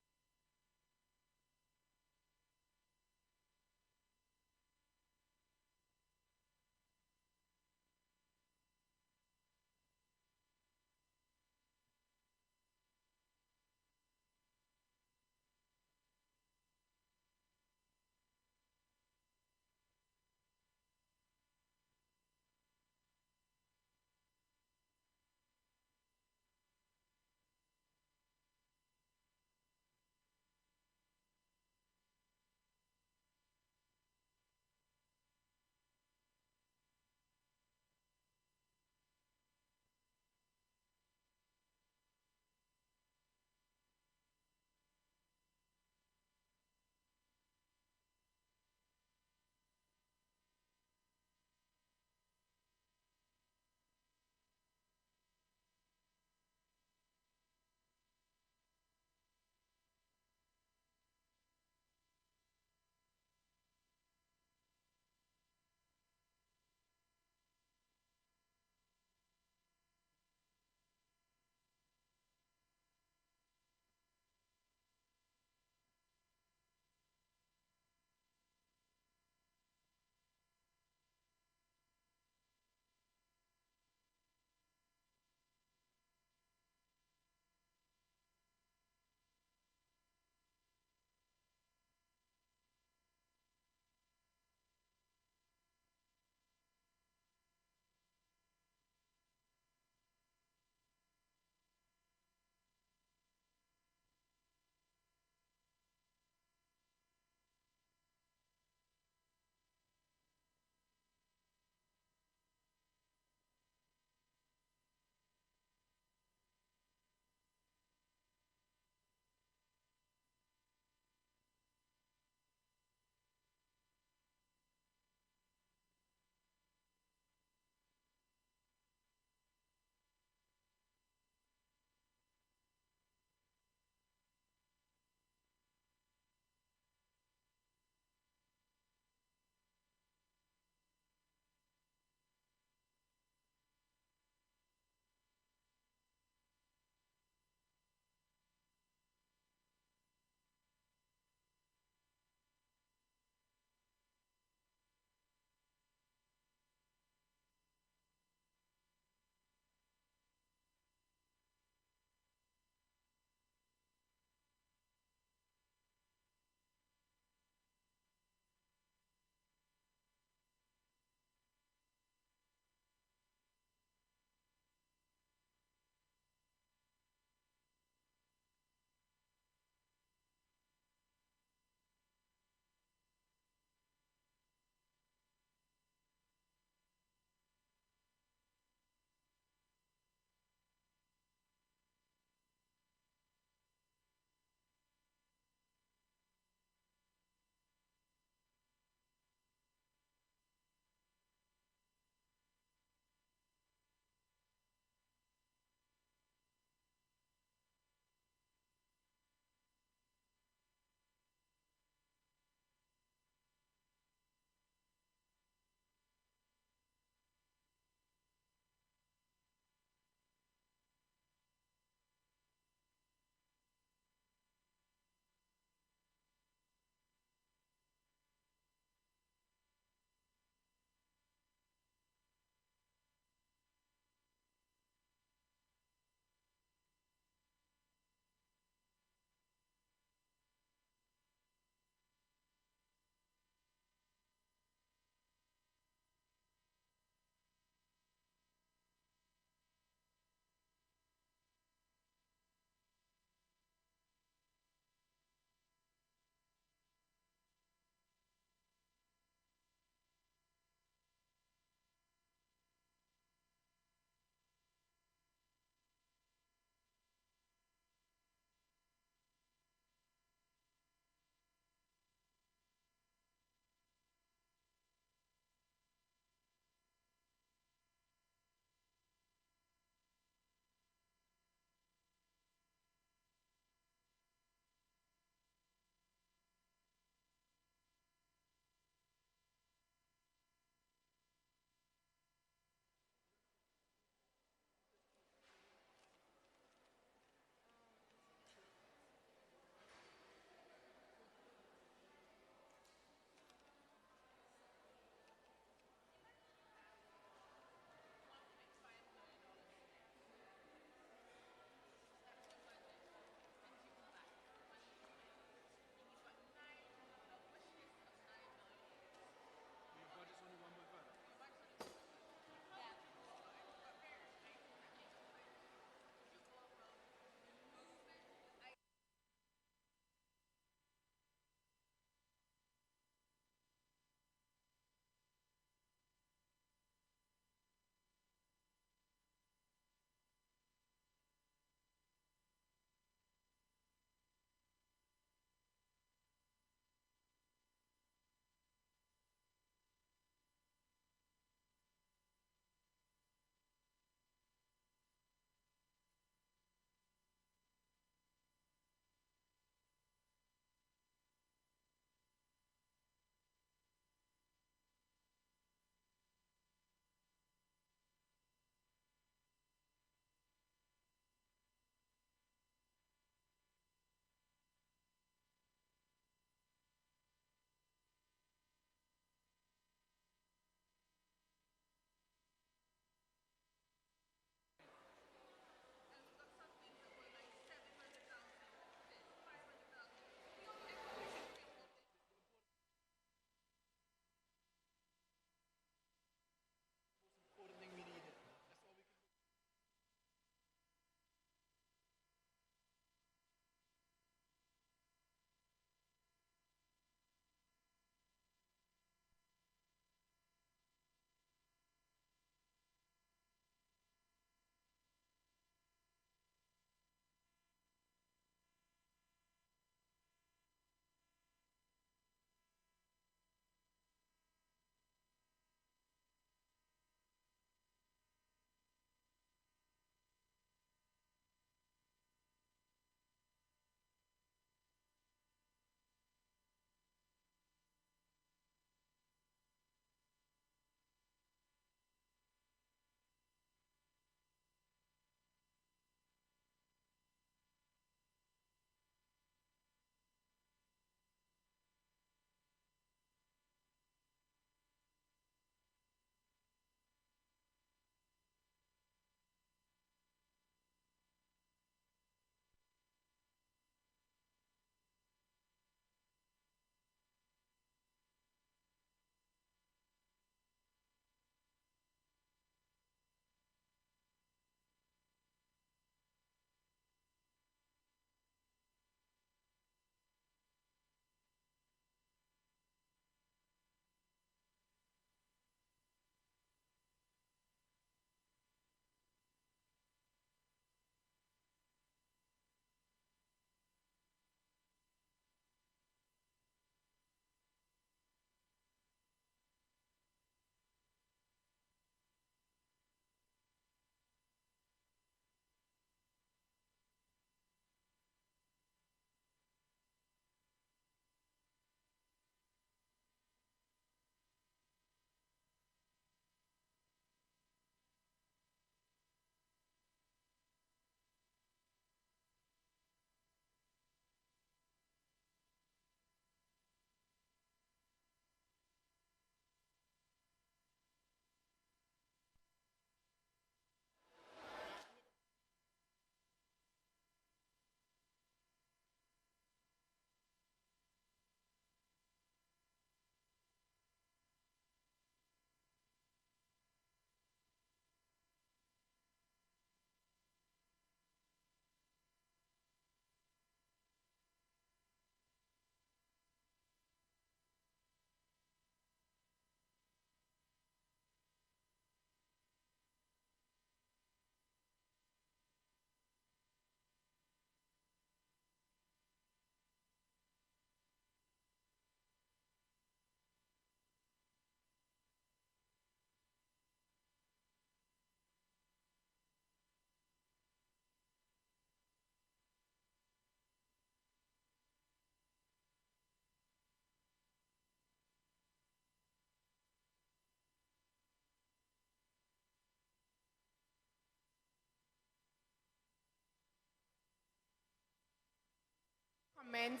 Commence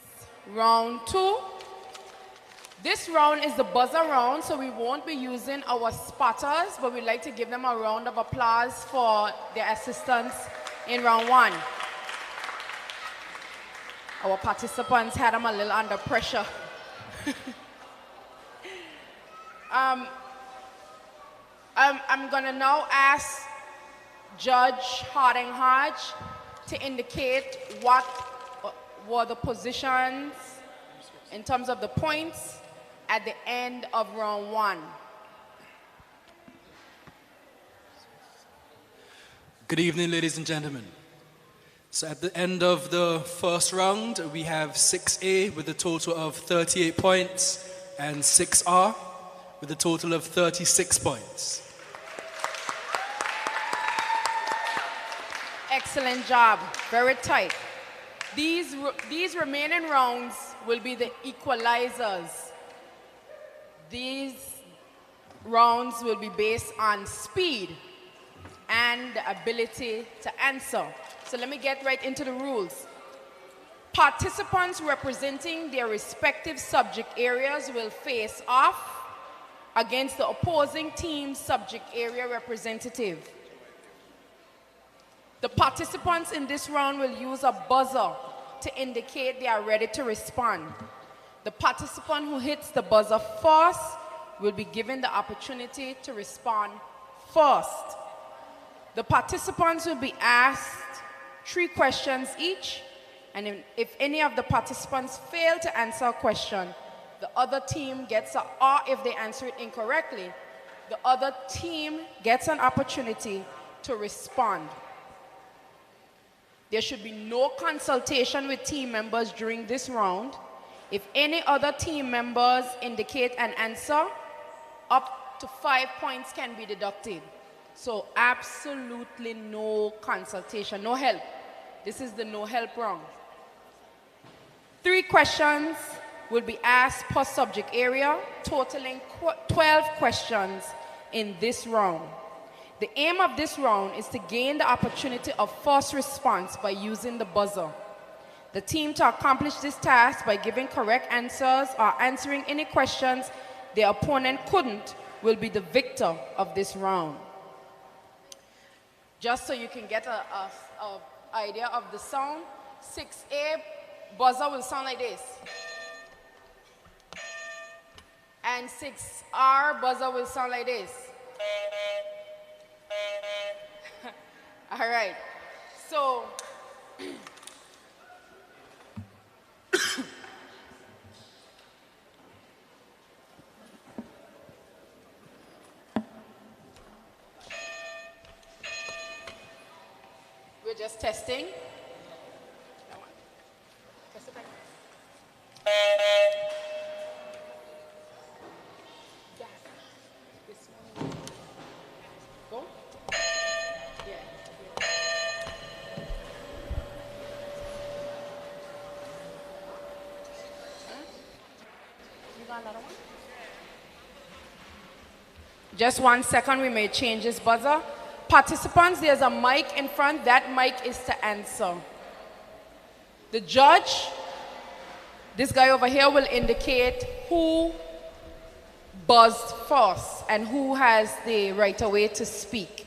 round 2. This round is the buzzer round, so we won't be using our spotters, but we'd like to give them a round of applause for their assistance in round 1. Our participants had them a little under pressure. I'm gonna now ask Judge Harding Hodge to indicate what were the positions in terms of the points at the end of round 1. Good evening, ladies and gentlemen. So at the end of the first round, we have 6A with a total of 38 points and 6R with a total of 36 points. Excellent job, very tight. These remaining rounds will be the equalizers. These rounds will be based on speed and the ability to answer. So let me get right into the rules. Participants representing their respective subject areas will face off against the opposing team's subject area representative. The participants in this round will use a buzzer to indicate they are ready to respond. The participant who hits the buzzer first will be given the opportunity to respond first. The participants will be asked 3 questions each, and if any of the participants fail to answer a question, the other team gets a, or if they answer it incorrectly, the other team gets an opportunity to respond. There should be no consultation with team members during this round. If any other team members indicate an answer, up to 5 points can be deducted. So absolutely no consultation, no help. This is the no help round. 3 questions will be asked per subject area, totaling 12 questions in this round. The aim of this round is to gain the opportunity of first response by using the buzzer. The team to accomplish this task by giving correct answers or answering any questions their opponent couldn't will be the victor of this round. Just so you can get an idea of the sound, 6A buzzer will sound like this. And 6R buzzer will sound like this. All right, so we're just testing. Test it back. This one. Go. Yeah. You got another one? Just 1 second, we may change this buzzer. Participants, there's a mic in front. That mic is to answer. The judge, this guy over here, will indicate who buzzed first and who has the right of way to speak.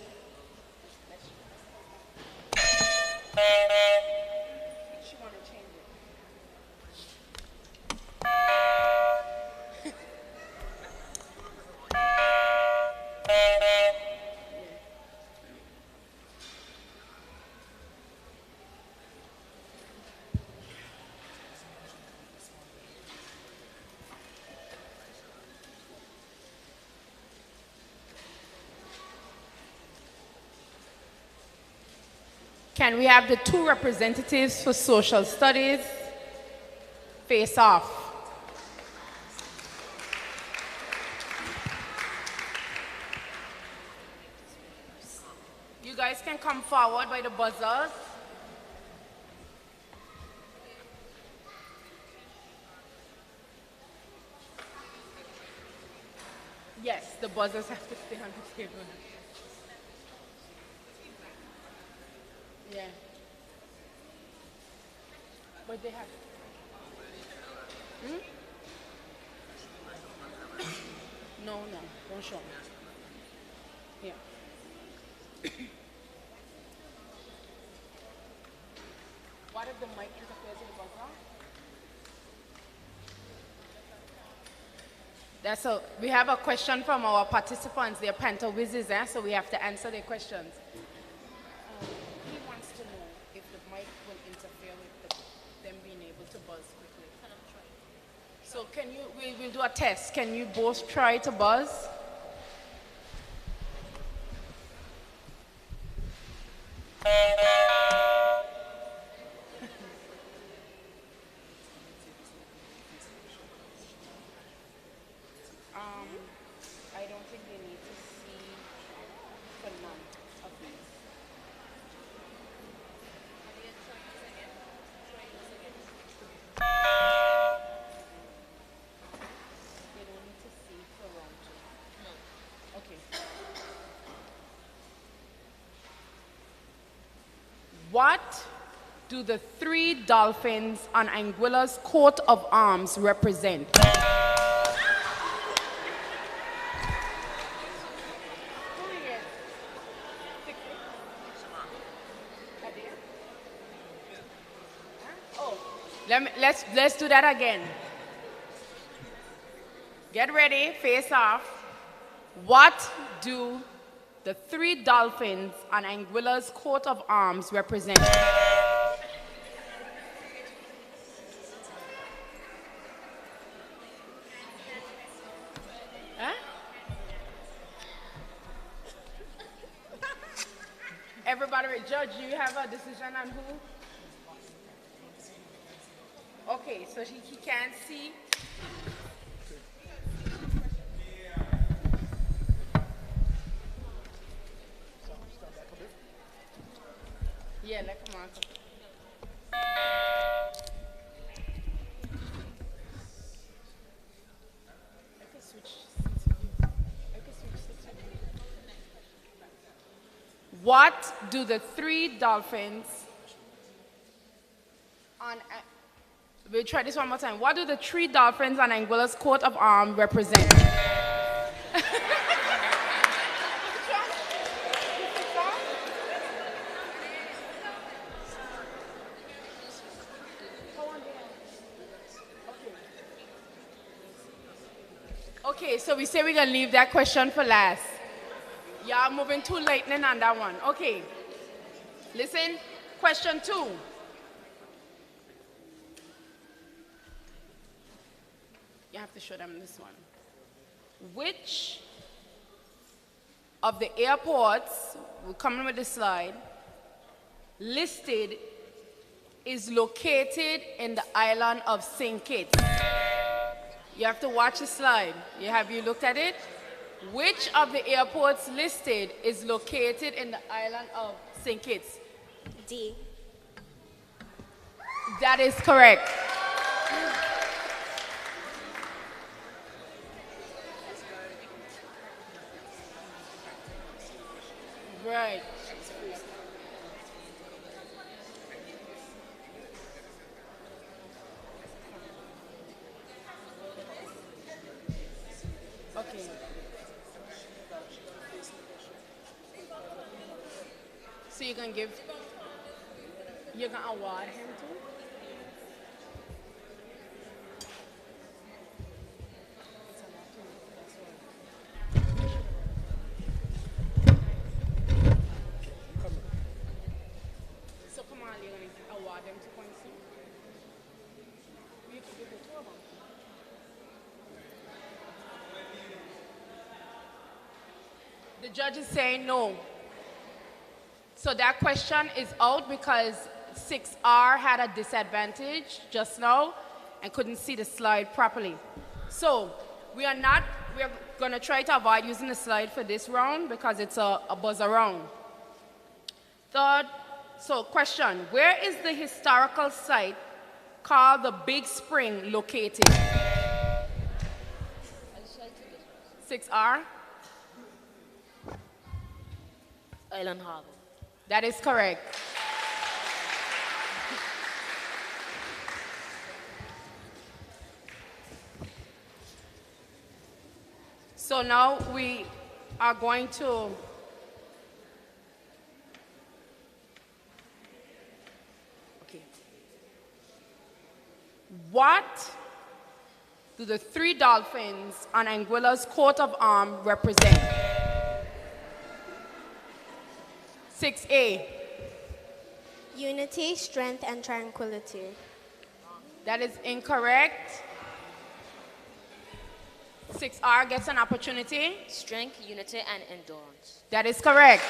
Can we have the 2 representatives for social studies face off? You guys can come forward by the buzzers. Yes, the buzzers have to stay on the table. Yeah. But they have. No, don't show me. Here. What if the mic interferes with the buzzer? We have a question from our participants. They're Panther Whizzes, so we have to answer their questions. He wants to know if the mic will interfere with them being able to buzz quickly. So we'll do a test. Can you both try to buzz? I don't think they need to see for none of these. They don't need to see for round two. No. Okay. What do the 3 dolphins on Anguilla's coat of arms represent? Let's do that again. Get ready, face off. What do the 3 dolphins on Anguilla's coat of arms represent? Huh? Everybody, Judge, you have a decision on who? Okay, so he can't see. Yeah, like come on. I can switch seats with you. What do the 3 dolphins on... We'll try this one more time. What do the 3 dolphins on Anguilla's coat of arms represent? Okay, so we say we're going to leave that question for last. Y'all moving too lightning on that one. Okay. Listen, question 2. You have to show them this one. Which of the airports, we're coming with the slide, listed is located in the island of St. Kitts? You have to watch the slide. Have you looked at it? Which of the airports listed is located in the island of St. Kitts? D. That is correct. Right. Okay. So you're going to award him too? So come on, you're going to award them 2 points too? You can give the 2 of them. The judge is saying no. So that question is out because 6R had a disadvantage just now and couldn't see the slide properly. So we're going to try to avoid using the slide for this round because it's a buzzer round. Third, so question, where is the historical site called the Big Spring located? 6R? Island Harbor. That is correct. So now we are going to what do the 3 dolphins on Anguilla's coat of arms represent? 6A. Unity, strength, and tranquility. That is incorrect. 6R gets an opportunity. Strength, unity, and endurance. That is correct.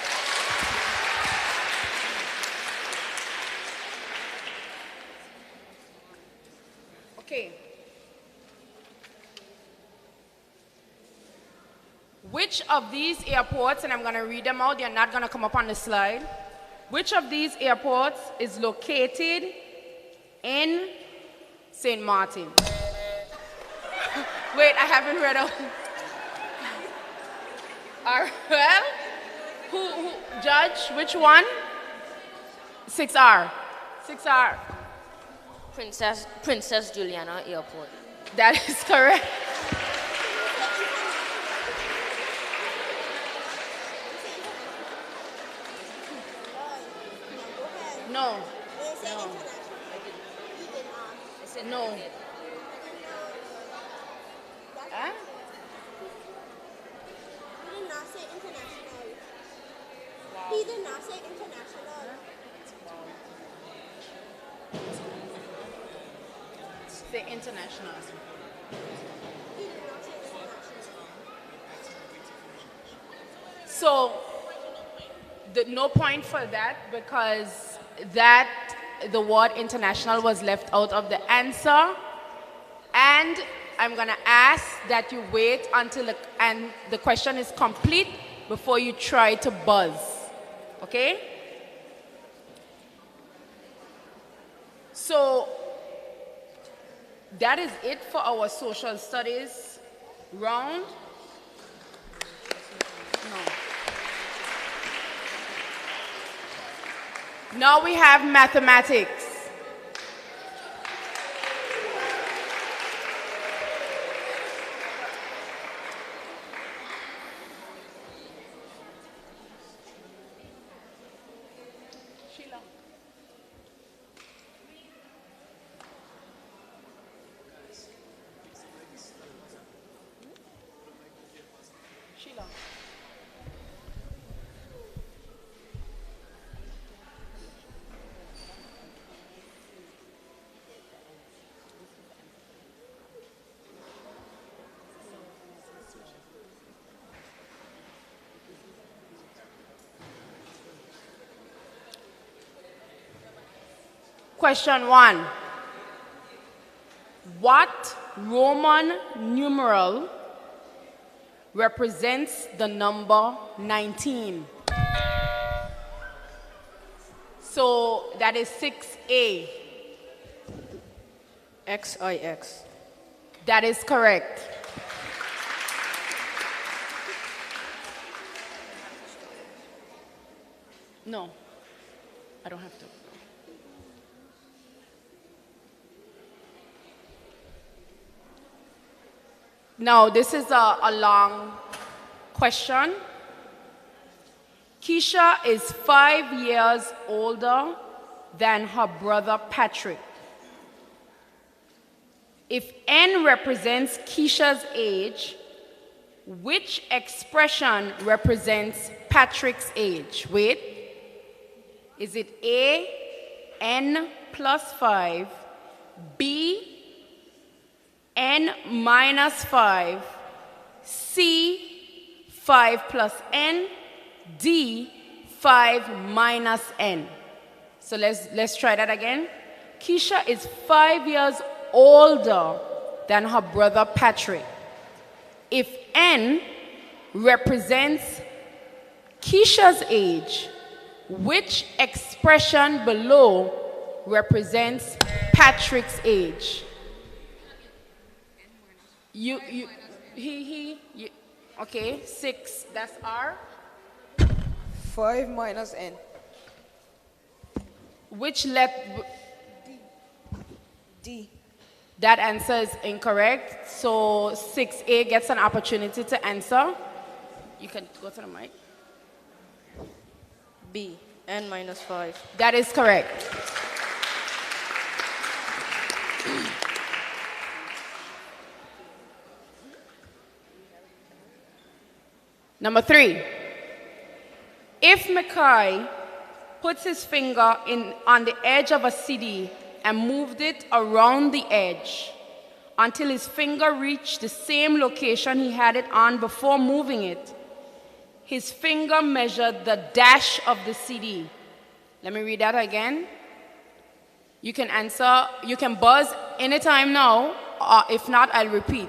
Okay. Which of these airports, and I'm going to read them out, they're not going to come up on the slide. Which of these airports is located in St. Martin? Wait, I haven't read out. Well, who, judge, which one? 6R. 6R. Princess Juliana Airport. That is correct. No. No. No. Huh? He did not say international. He did not say international. Say international. He did not say international. So, no point for that because that the word international was left out of the answer, and I'm going to ask that you wait until the question is complete before you try to buzz. Okay? So that is it for our social studies round. No. Now we have mathematics. Question 1. What Roman numeral represents the number 19? So that is 6A. XIX. That is correct. No, I don't have to. Now, this is a long question. Keisha is 5 years older than her brother Patrick. If N represents Keisha's age, which expression represents Patrick's age? Wait. Is it A, N plus 5, B, N minus 5, C, 5 plus N, D, 5 minus N? So let's try that again. Keisha is 5 years older than her brother Patrick. If N represents Keisha's age, which expression below represents Patrick's age? Okay, 6, that's R. 5 minus N. Which letter? D. That answer is incorrect. So 6A gets an opportunity to answer. You can go to the mic. B, N minus 5. That is correct. Number 3. If McCoy puts his finger on the edge of a CD and moved it around the edge until his finger reached the same location he had it on before moving it, his finger measured the dash of the CD. Let me read that again. You can answer, you can buzz anytime now, or if not, I'll repeat.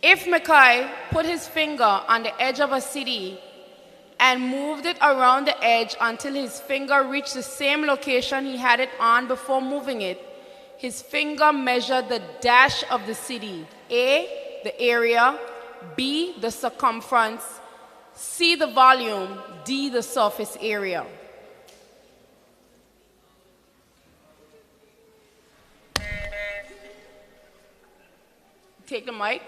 If McCoy put his finger on the edge of a CD and moved it around the edge until his finger reached the same location he had it on before moving it, his finger measured the dash of the CD. A, the area, B, the circumference, C, the volume, D, the surface area. Take the mic.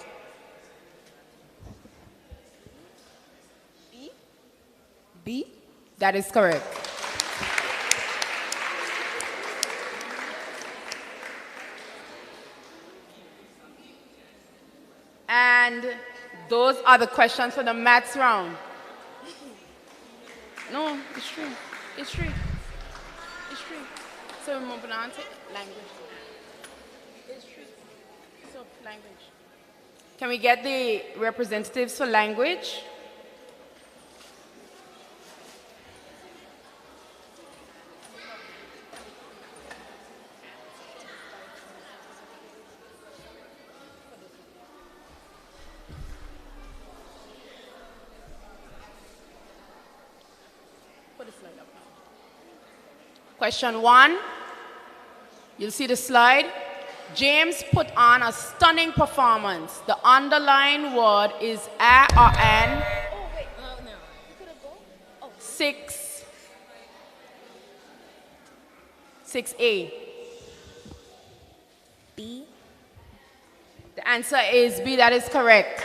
B? That is correct. And those are the questions for the maths round. No, it's true. It's true. It's true. So we're moving on to language. It's true. So language. Can we get the representatives for language? Question 1, you'll see the slide. James put on a stunning performance. The underlined word is a or an. Oh, wait. No. You could have gone. Oh. 6A. B. The answer is B, that is correct.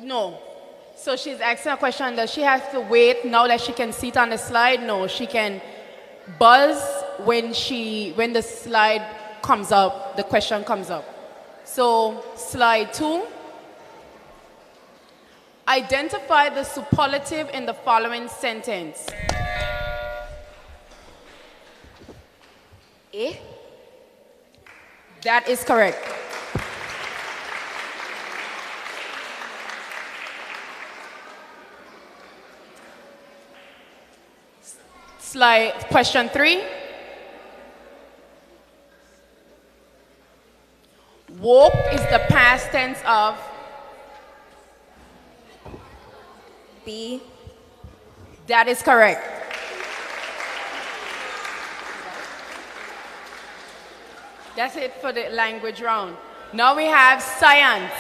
No. So she's asking a question, does she have to wait now that she can see it on the slide? No, she can buzz when the slide comes up, the question comes up. So slide 2. Identify the superlative in the following sentence. A. That is correct. Slide question 3. Woke is the past tense of B. That is correct. That's it for the language round. Now we have science.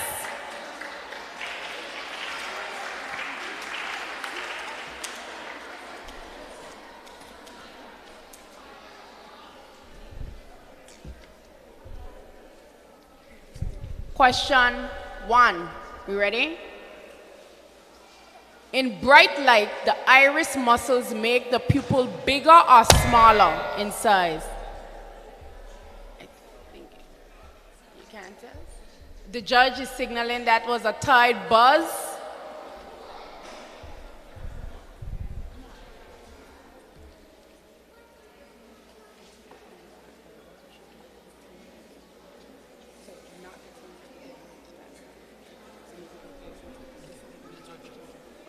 Question 1. You ready? In bright light, the iris muscles make the pupil bigger or smaller in size. I think you can't tell. The judge is signaling that was a tied buzz.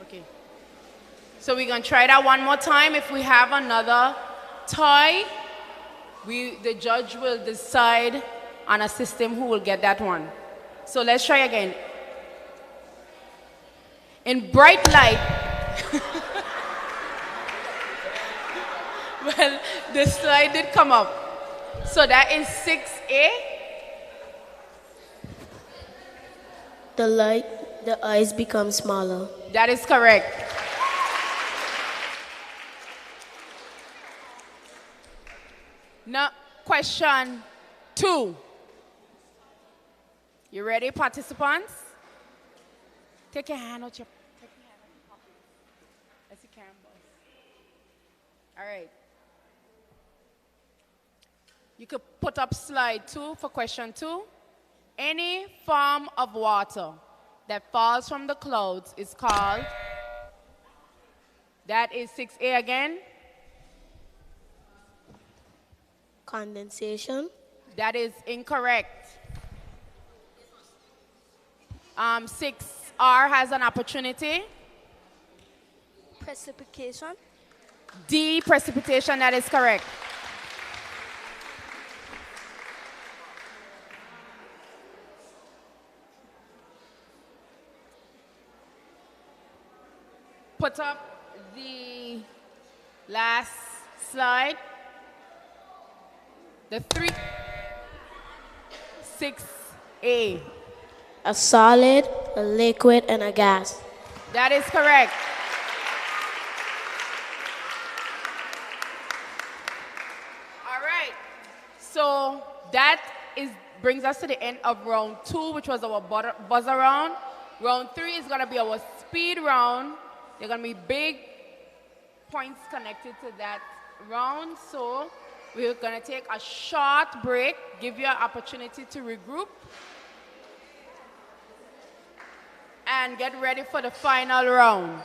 Okay. So we're going to try that one more time. If we have another tie, the judge will decide on a system who will get that one. So let's try again. In bright light, well, the slide did come up. So that is 6A. The eyes become smaller. That is correct. question 2. You ready, participants? Take your hand out your pocket. Let's see Campbell. All right. You could put up slide 2 for question 2. Any form of water that falls from the clouds is called, that is 6A again. Condensation. That is incorrect. 6R has an opportunity. Precipitation. D, precipitation, that is correct. Put up the last slide. The 6A. A solid, a liquid, and a gas. That is correct. All right. So that brings us to the end of round 2, which was our buzzer round. Round 3 is going to be our speed round. There are going to be big points connected to that round. So we're going to take a short break, give you an opportunity to regroup, and get ready for the final round.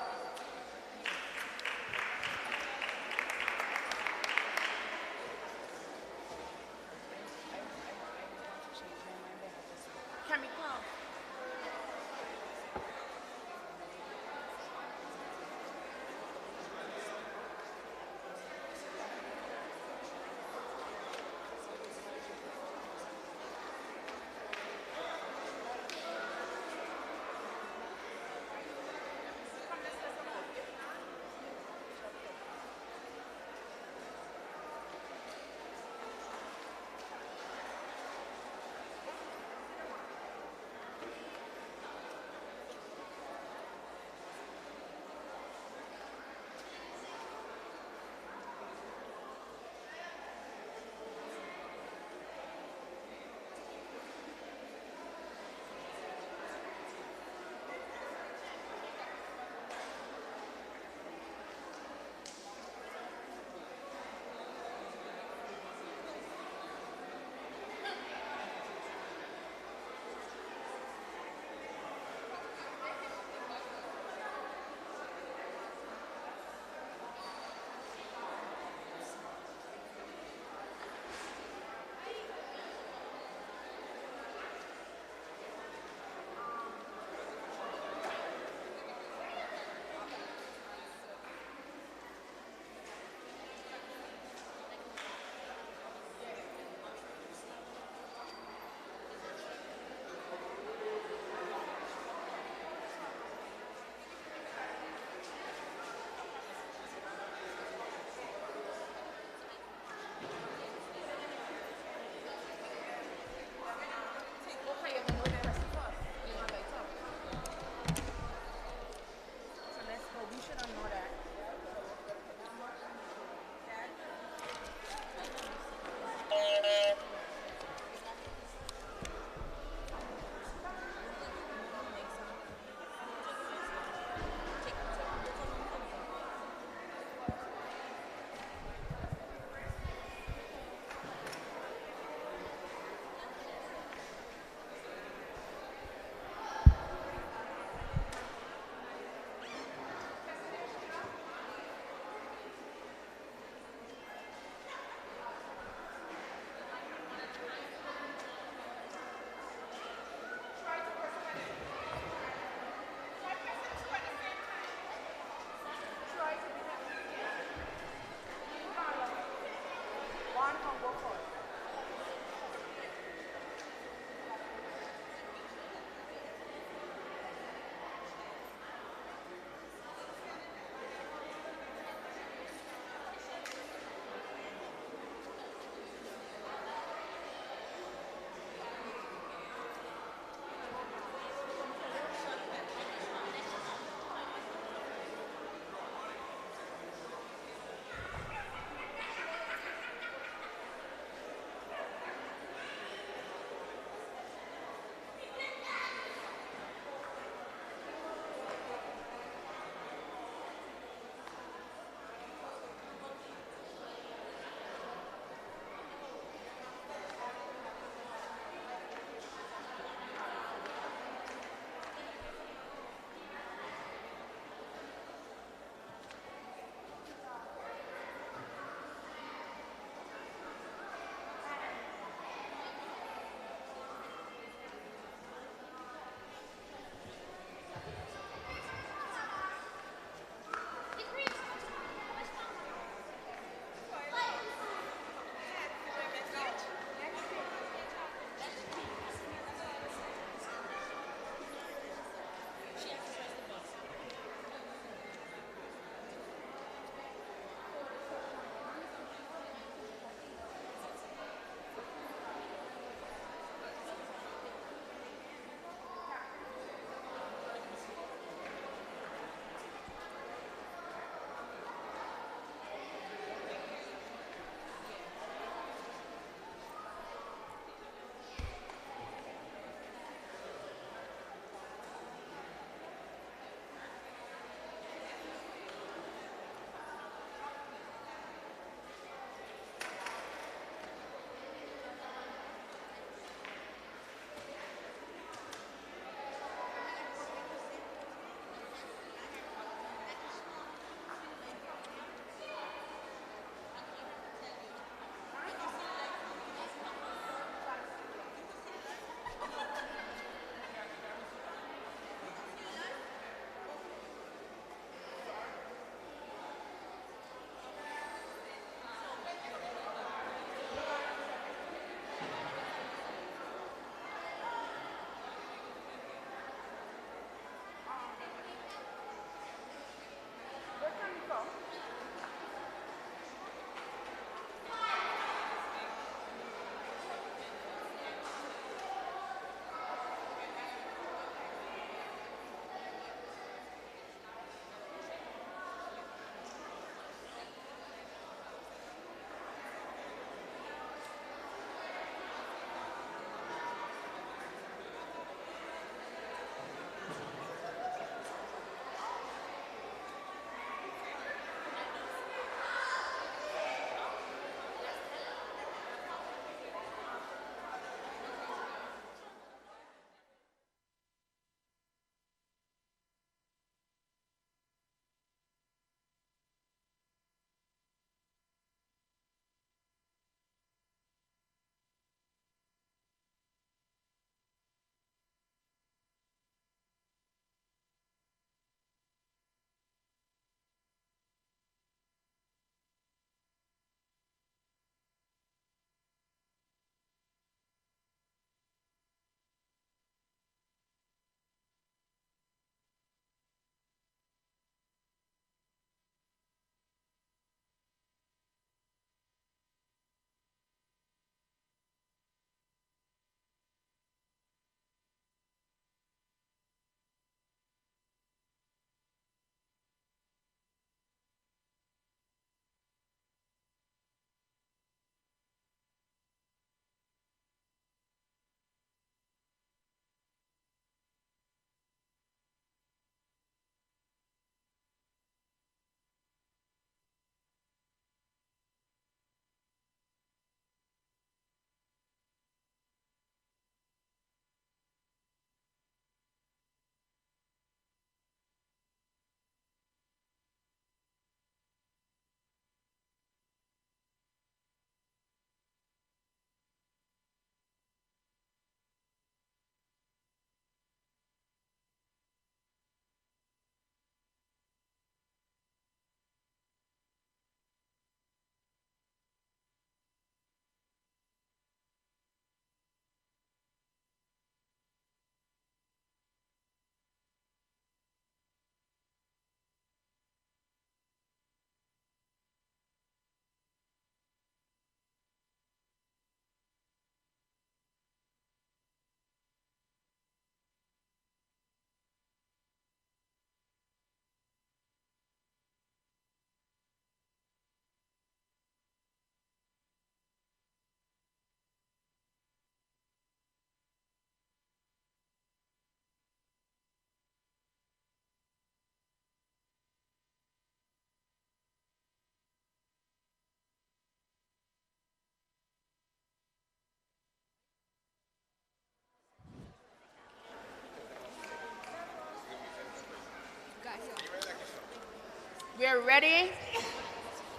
We're ready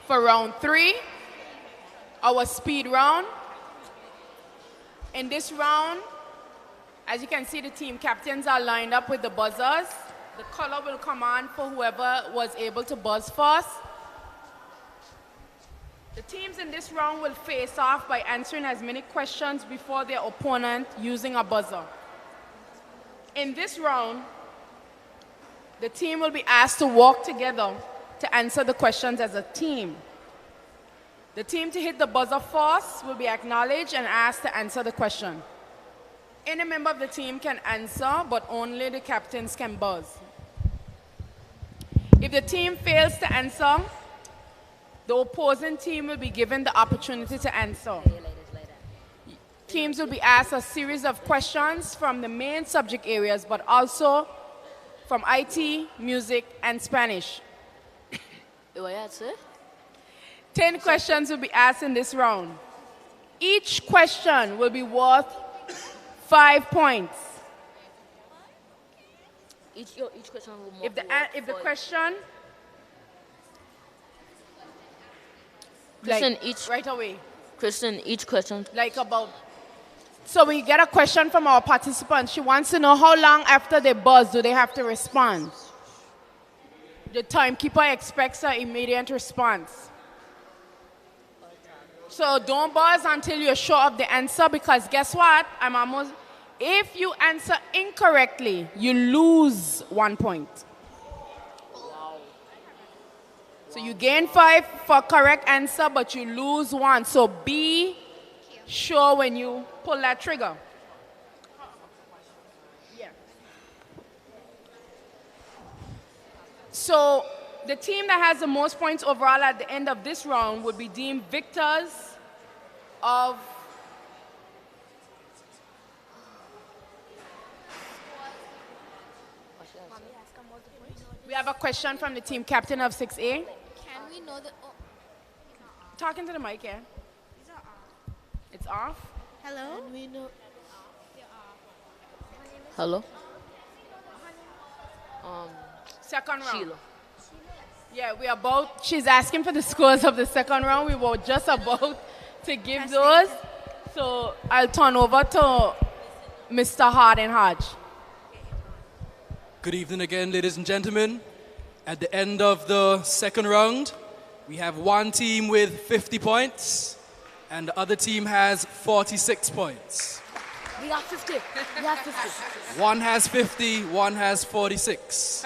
for round 3, our speed round. In this round, as you can see, the team captains are lined up with the buzzers. The color will come on for whoever was able to buzz first. The teams in this round will face off by answering as many questions before their opponent using a buzzer. In this round, the team will be asked to work together to answer the questions as a team. The team to hit the buzzer first will be acknowledged and asked to answer the question. Any member of the team can answer, but only the captains can buzz. If the team fails to answer, the opposing team will be given the opportunity to answer. Teams will be asked a series of questions from the main subject areas, but also from IT, music, and Spanish. 10 questions will be asked in this round. Each question will be worth 5 points. Each question will If the question, Christian, like, each right away, Christian, each question. like about, so we get a question from our participant. She wants to know how long after they buzz do they have to respond. The timekeeper expects an immediate response. So don't buzz until you're sure of the answer, because guess what? If you answer incorrectly, you lose 1 point. So you gain 5 for correct answer, but you lose 1. So be sure when you pull that trigger. Yeah. So the team that has the most points overall at the end of this round would be deemed victors of We have a question from the team captain of 6A. Can we know the... Oh. Talking to the mic, yeah? It's off. Hello? Can we know? Hello? Second round. Sheila. Yeah, she's asking for the scores of the second round. We were just about to give those. So I'll turn over to Mr. Hardin Hodge. Good evening again, ladies and gentlemen. At the end of the second round, we have one team with 50 points, and the other team has 46 points. We got 50. We have 50. One has 50, one has 46.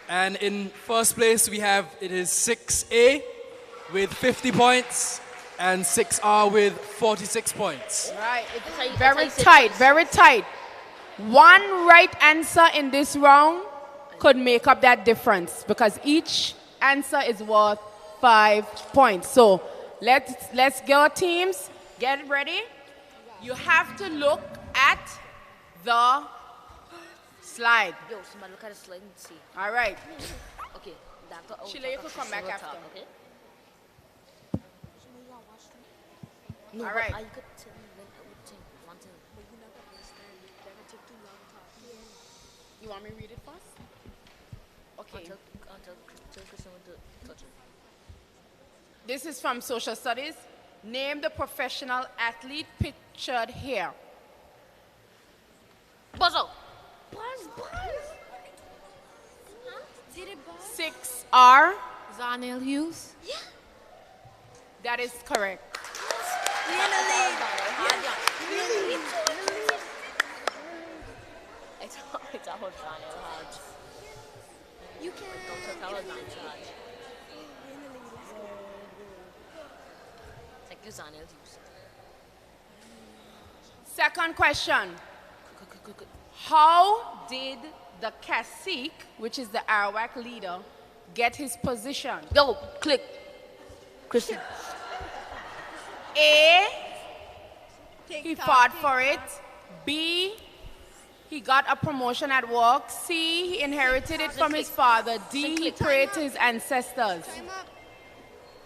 And in first place, it is 6A with 50 points and 6R with 46 points. Right, it's very tight, very tight. One right answer in this round could make up that difference, because each answer is worth 5 points. So let's go, teams. Get ready. You have to look at the slide. Yo, somebody look at the slide and see. All right. Okay. Sheila, you could come back after. Okay? No, all right. You could tell me when I would think one thing. You want me to read it first? Okay. Until Christian went to touch it. This is from Social Studies. Name the professional athlete pictured here. Buzzo. Buzz. 6R. Zarnell Hughes? Yeah. That is correct. It's a whole Zarnell Hodge. You can. Don't tell her Zarnell Hodge. Thank you, Zarnell Hughes. Second question. How did the cacique, which is the Arawak leader, get his position? Yo, click. Christian. A, he fought for it. B, he got a promotion at work. C, he inherited it from his father. D, he prayed to his ancestors.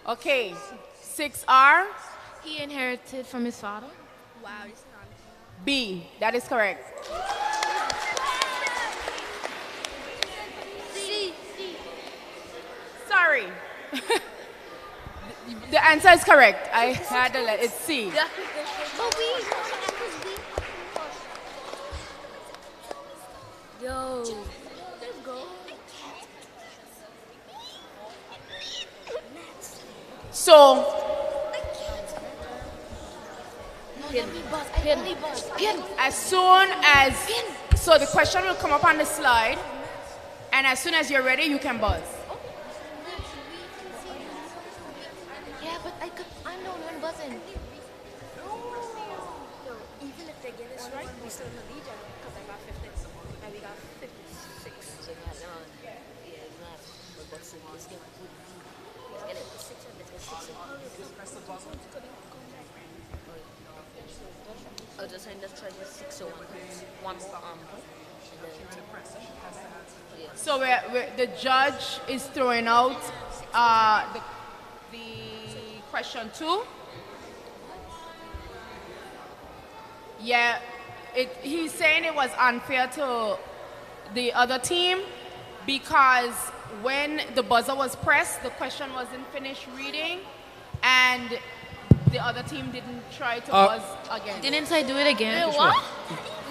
Okay, 6R. He inherited from his father. Wow. B, that is correct. answer is correct. I had to let it see. Yeah. But we. Yo. Let's go. So, as soon as, so the question will come up on the slide, and as soon as you're ready, you can buzz. Yeah, but I'm the one buzzing. Even if they get this right, we still in the lead because I got 50 and we got 56. So yeah, it's not. But let's get it. Let's get it. 6 and let's get 6. I'll just say let's try the 601. One more So the judge is throwing out the question 2. Yeah, he's saying it was unfair to the other team because when the buzzer was pressed, the question wasn't finished reading, and the other team didn't try to buzz again. Didn't I do it again? Wait, what?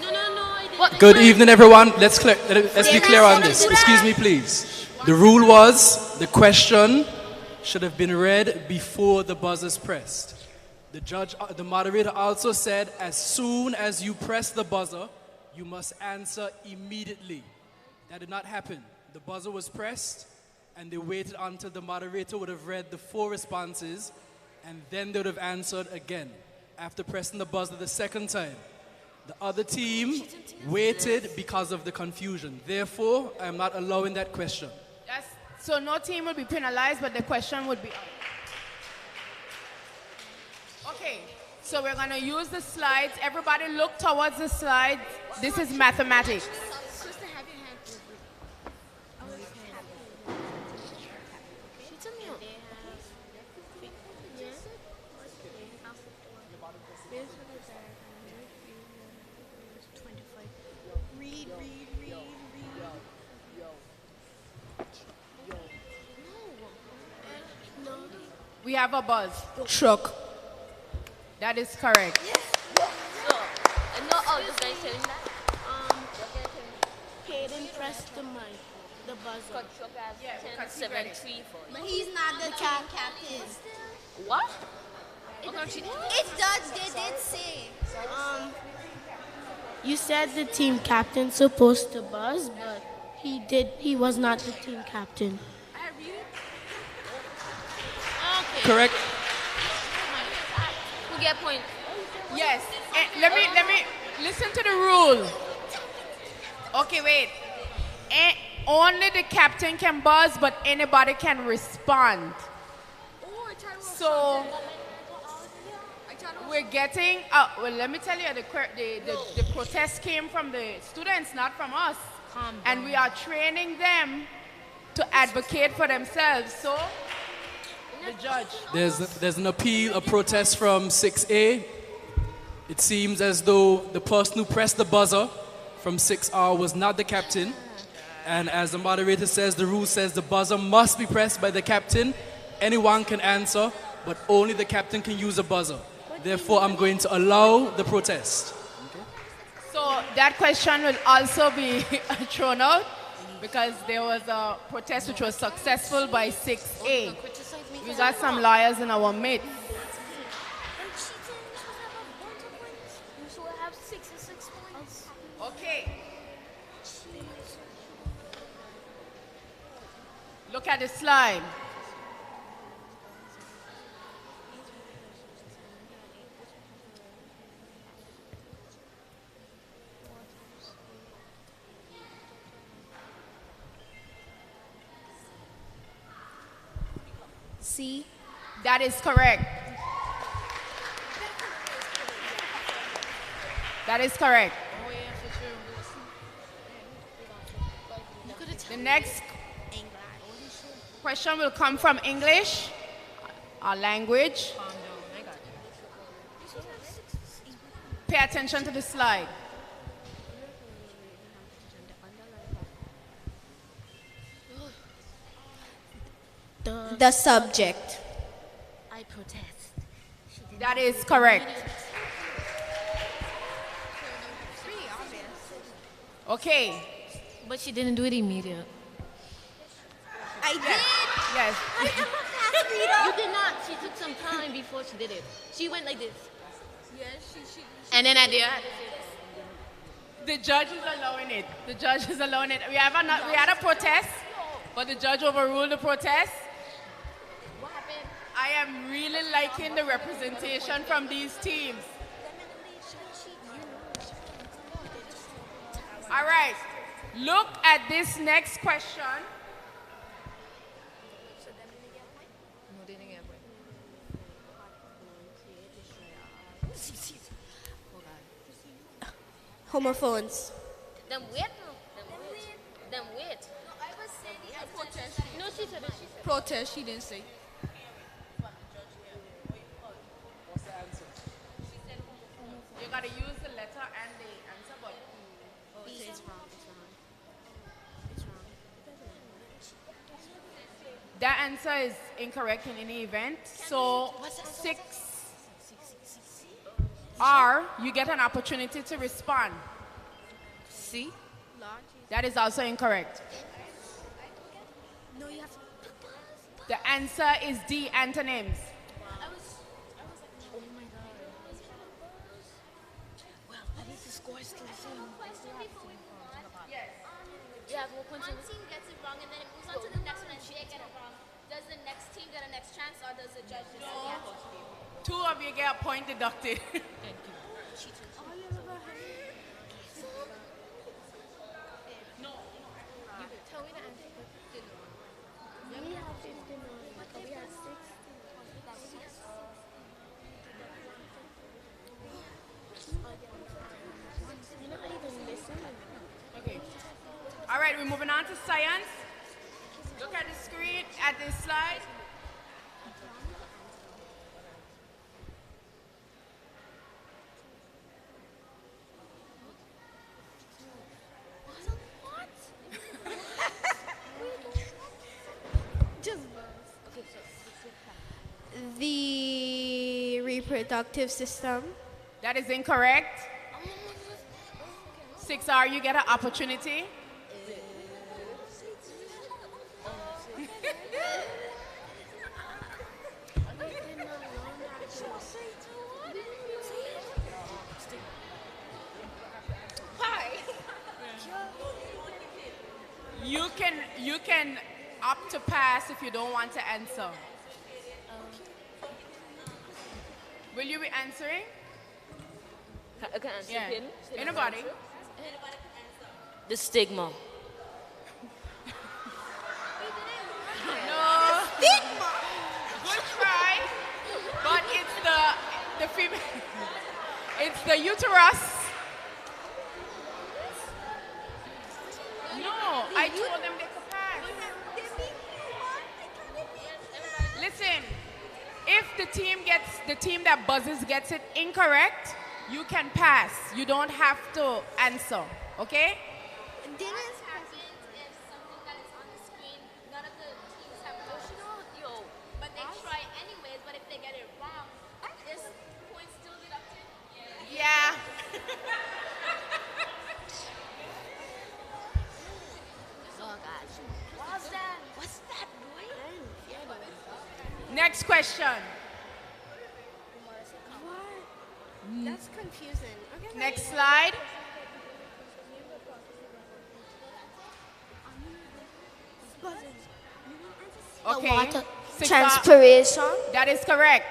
No, I didn't. Good evening, everyone. Let's be clear on this. Excuse me, please. The rule was the question should have been read before the buzzer's pressed. The moderator also said, as soon as you press the buzzer, you must answer immediately. That did not happen. The buzzer was pressed, and they waited until the moderator would have read the 4 responses, and then they would have answered again after pressing the buzzer the second time. The other team waited because of the confusion. Therefore, I am not allowing that question. So no team will be penalized, but the question would be out. Okay, so we're going to use the slides. Everybody look towards the slides. This is mathematics. We have a buzz. Truck. That is correct. This guy's saying that. Hayden pressed the mic, the buzzer. Yeah, 10, 7, 3, 4. But he's not the team captain. What? It's Dutch, they did say. You said the team captain's supposed to buzz, but he was not the team captain. Correct. Who get point? Yes. Let me listen to the rule. Okay, wait. Only the captain can buzz, but anybody can respond. So we're getting. Well, let me tell you, the protest came from the students, not from us, and we are training them to advocate for themselves. So. The judge. There's an appeal, a protest from 6A. It seems as though the person who pressed the buzzer from 6R was not the captain. And as the moderator says, the rule says the buzzer must be pressed by the captain. Anyone can answer, but only the captain can use a buzzer. Therefore, I'm going to allow the protest. Okay. So that question will also be thrown out because there was a protest which was successful by 6A. We got some lawyers in our midst. So I have 6 points. Okay. Look at the slide. C. That is correct. That is correct. The next question will come from English, our language. Pay attention to the slide. The subject. I protest. That is correct. Pretty obvious. Okay. But she didn't do it immediately. I did. Yes. I am a fast reader. You did not. She took some time before she did it. She went like this. Yes, she. And then at the end. The judge is allowing it. The judge is allowing it. We had a protest, but the judge overruled the protest. What happened? I am really liking the representation from these teams. All right. Look at this next question. No, they didn't get a point. Homophones. Then wait now. Then wait. No, I was saying the protest. No, she said it. She said Protest, she didn't say. What's the answer? You gotta use the letter and the answer, but it's wrong. that answer is incorrect in any event. So 6R, you get an opportunity to respond. C, that is also incorrect. No, you have to. The answer is D, antonyms. Oh my God. Well, at least the score is still the same. Yeah, one team gets it wrong and then it moves on to the next one and they get it wrong. Does the next team get a next chance or does the judge just say yes? Two of you get a point deducted. Thank you. Tell me the answer. We have 59. We have 6. You're not even listening. Okay. All right, we're moving on to science. Look at the screen, at this slide. The reproductive system. That is incorrect. 6R, you get an opportunity. You can opt to pass if you don't want to answer. Will you be answering? I can answer. Yeah. Pin. Anybody? The stigma. No. Good try. But it's the female. It's the uterus. No, I told them they could pass. Listen, if the team that buzzes gets it incorrect, you can pass. You don't have to answer. Okay? What happens if something that is on the screen, none of the teams have emotional, but they try anyways, but if they get it wrong, is points still deducted? Yeah. Oh gosh. What's that, boy? Next question. What? That's confusing. Okay. Next slide. Okay. Water 6R. transpiration. That is correct.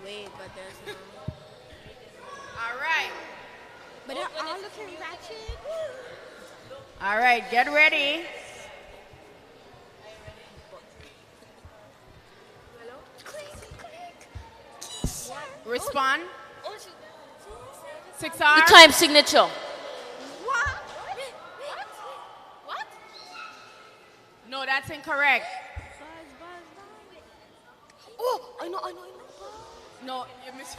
Wait, but there's no. All right. But they're all looking ratchet. All right, get ready. Respond. 6R. The time signature. What? No, that's incorrect. Oh, I know. No, you missed.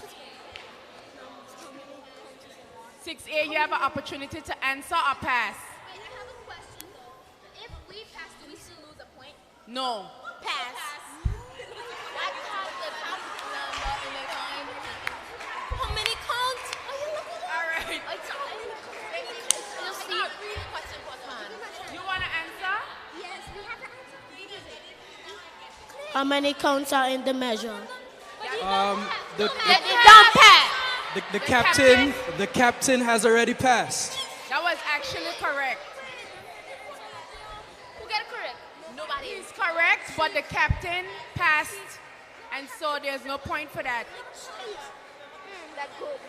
6A, you have an opportunity to answer or pass. Wait, I have a question though. If we pass No. Pass. I count the top number in the line. How many counts? Are you looking at? All right. You see, what's important? You want to answer? Yes, we have to answer. How many counts are in the measure? The Don't pass. the captain has already passed. That was actually correct. Who got it correct? Nobody. He's correct, but the captain passed, and so there's no point for that. That's good.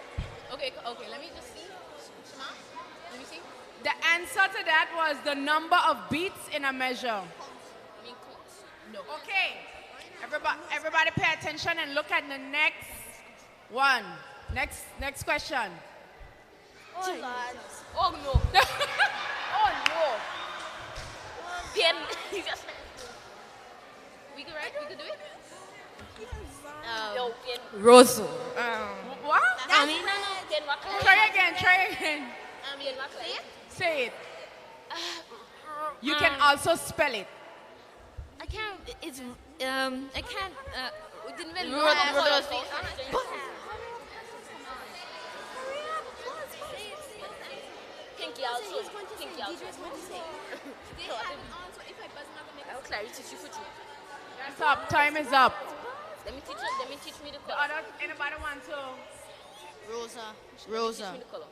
Okay, let me just see. Shema, let me see. The answer to that was the number of beats in a measure. I mean, no. Okay, everybody pay attention and look at the next one. Next question. Oh, God. Oh, no. Oh, no. Then, we could, right? We could do it? No, then. Rosso. What? I mean, no. Then what? Try again. Then what? Say it? Say it. You can also spell it. I can't. It's I can't. We didn't really Pinky also. Pinky also. I'll clarity teach you for you. That's up. Time is up. Let me teach me the The color. other, anybody want to? Rosa. Teach me the color.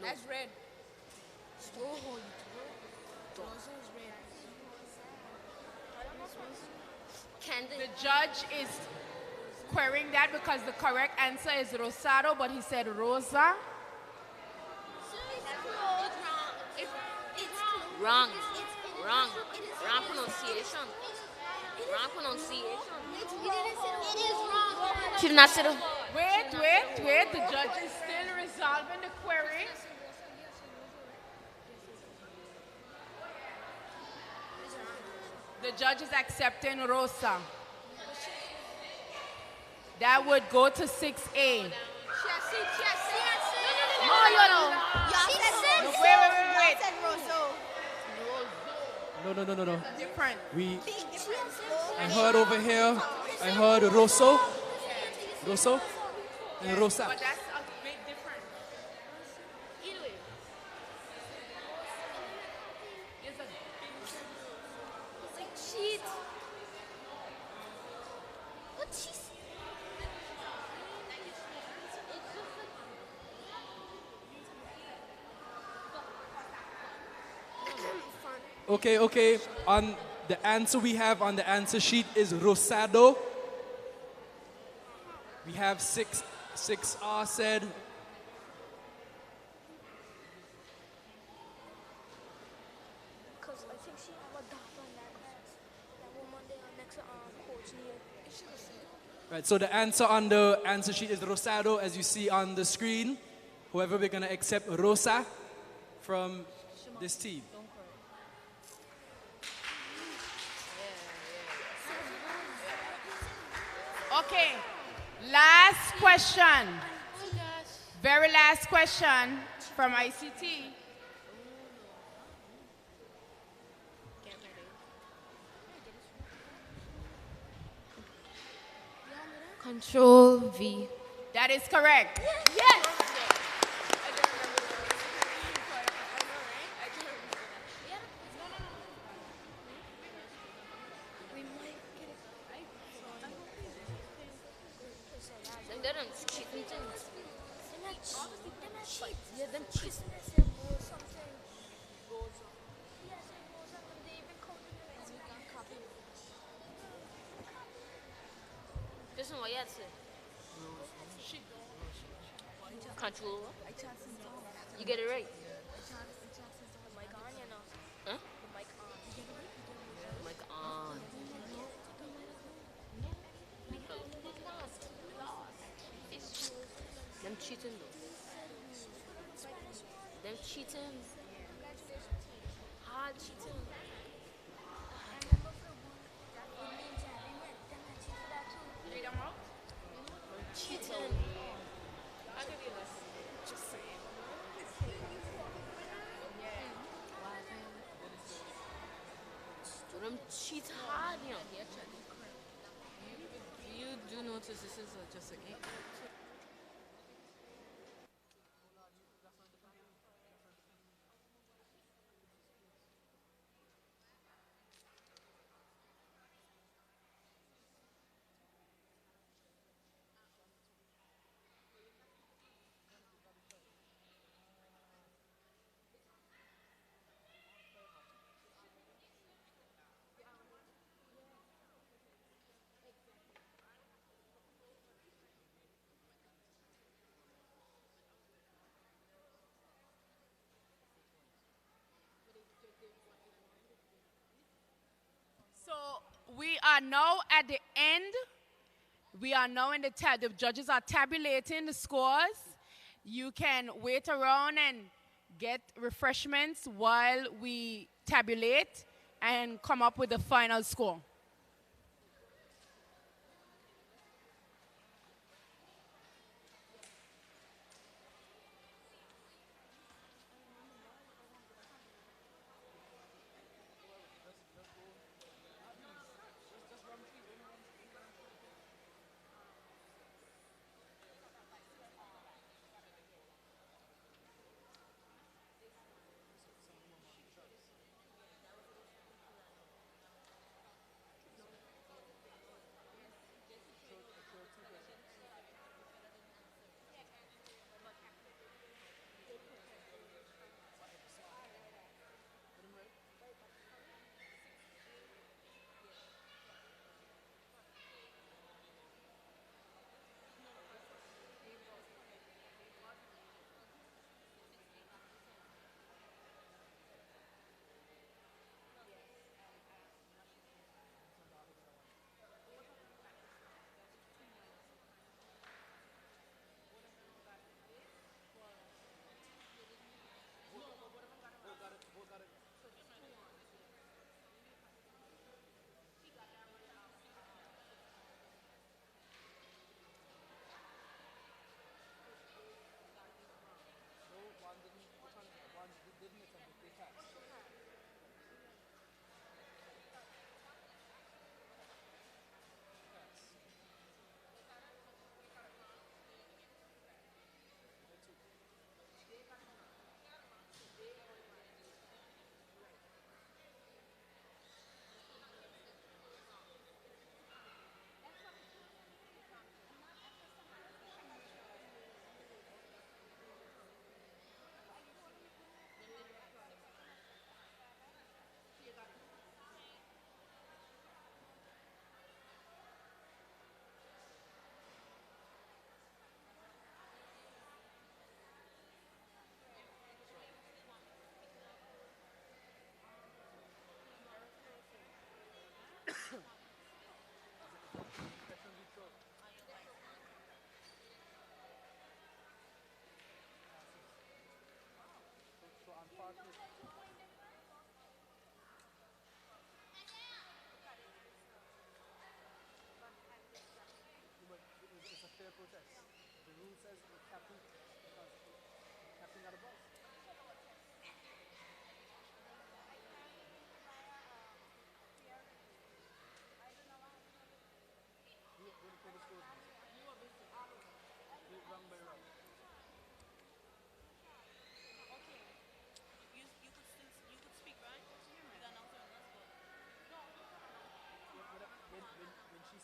That's red. The judge is querying that because the correct answer is rosado, but he said rosa. Wrong. Wrong pronunciation. Wrong pronunciation. It is wrong. She did not say the. Wait. The judge is still resolving the query. The judge is accepting rosa. That would go to 6A. No. Different. I heard over here. I heard Rosso, and Rosa. But that's a big difference. It's a It's like cheat. What cheat? Okay. On the answer we have on the answer sheet is Rosado. We have 6R said. Because I think she have a doctor on that woman there next to coach here. Right, so the answer on the answer sheet is Rosado, as you see on the screen. However, we're going to accept Rosa from this team. Okay, last question. Very last question from ICT. Control V. That is correct. Yes. Listen, what you had to say? Control. You get it right. Huh? Mic on. Them cheating though. Them cheating. Hard cheating. Read them out. Cheating. Just saying. Because this is just a game. So we are now at the end. We are now in the judges are tabulating the scores. You can wait around and get refreshments while we tabulate and come up with the final score.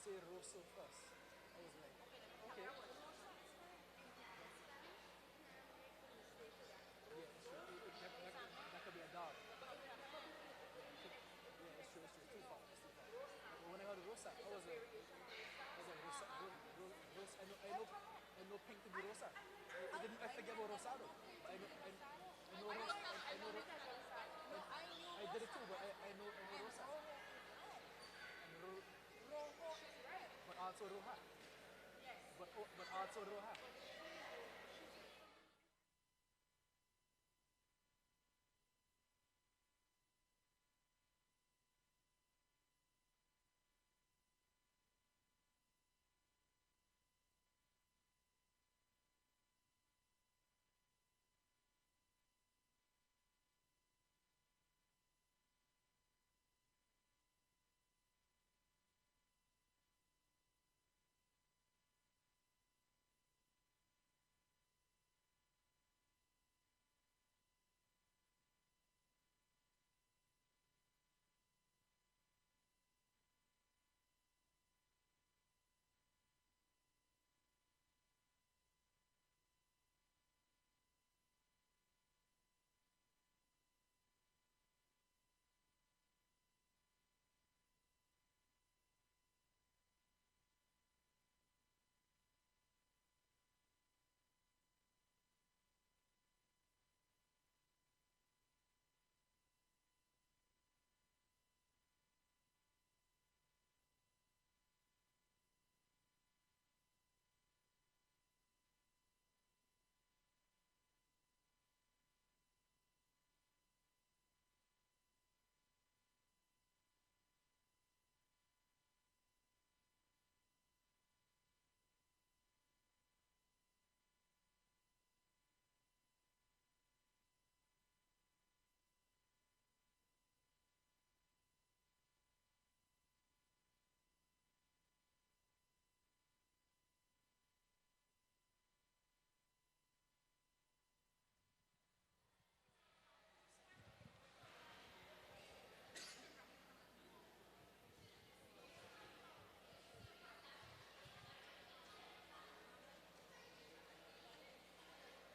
Say Rosso first. I was like, okay. Yeah, that could be a dog. Yeah, it's true. It's too far. But when I heard Rosa, I was like Rosa. I know pink to be Rosa. I forget about Rosado. But I know Rosa. I did it too, but I know Rosa. But also Roja. But also Roja.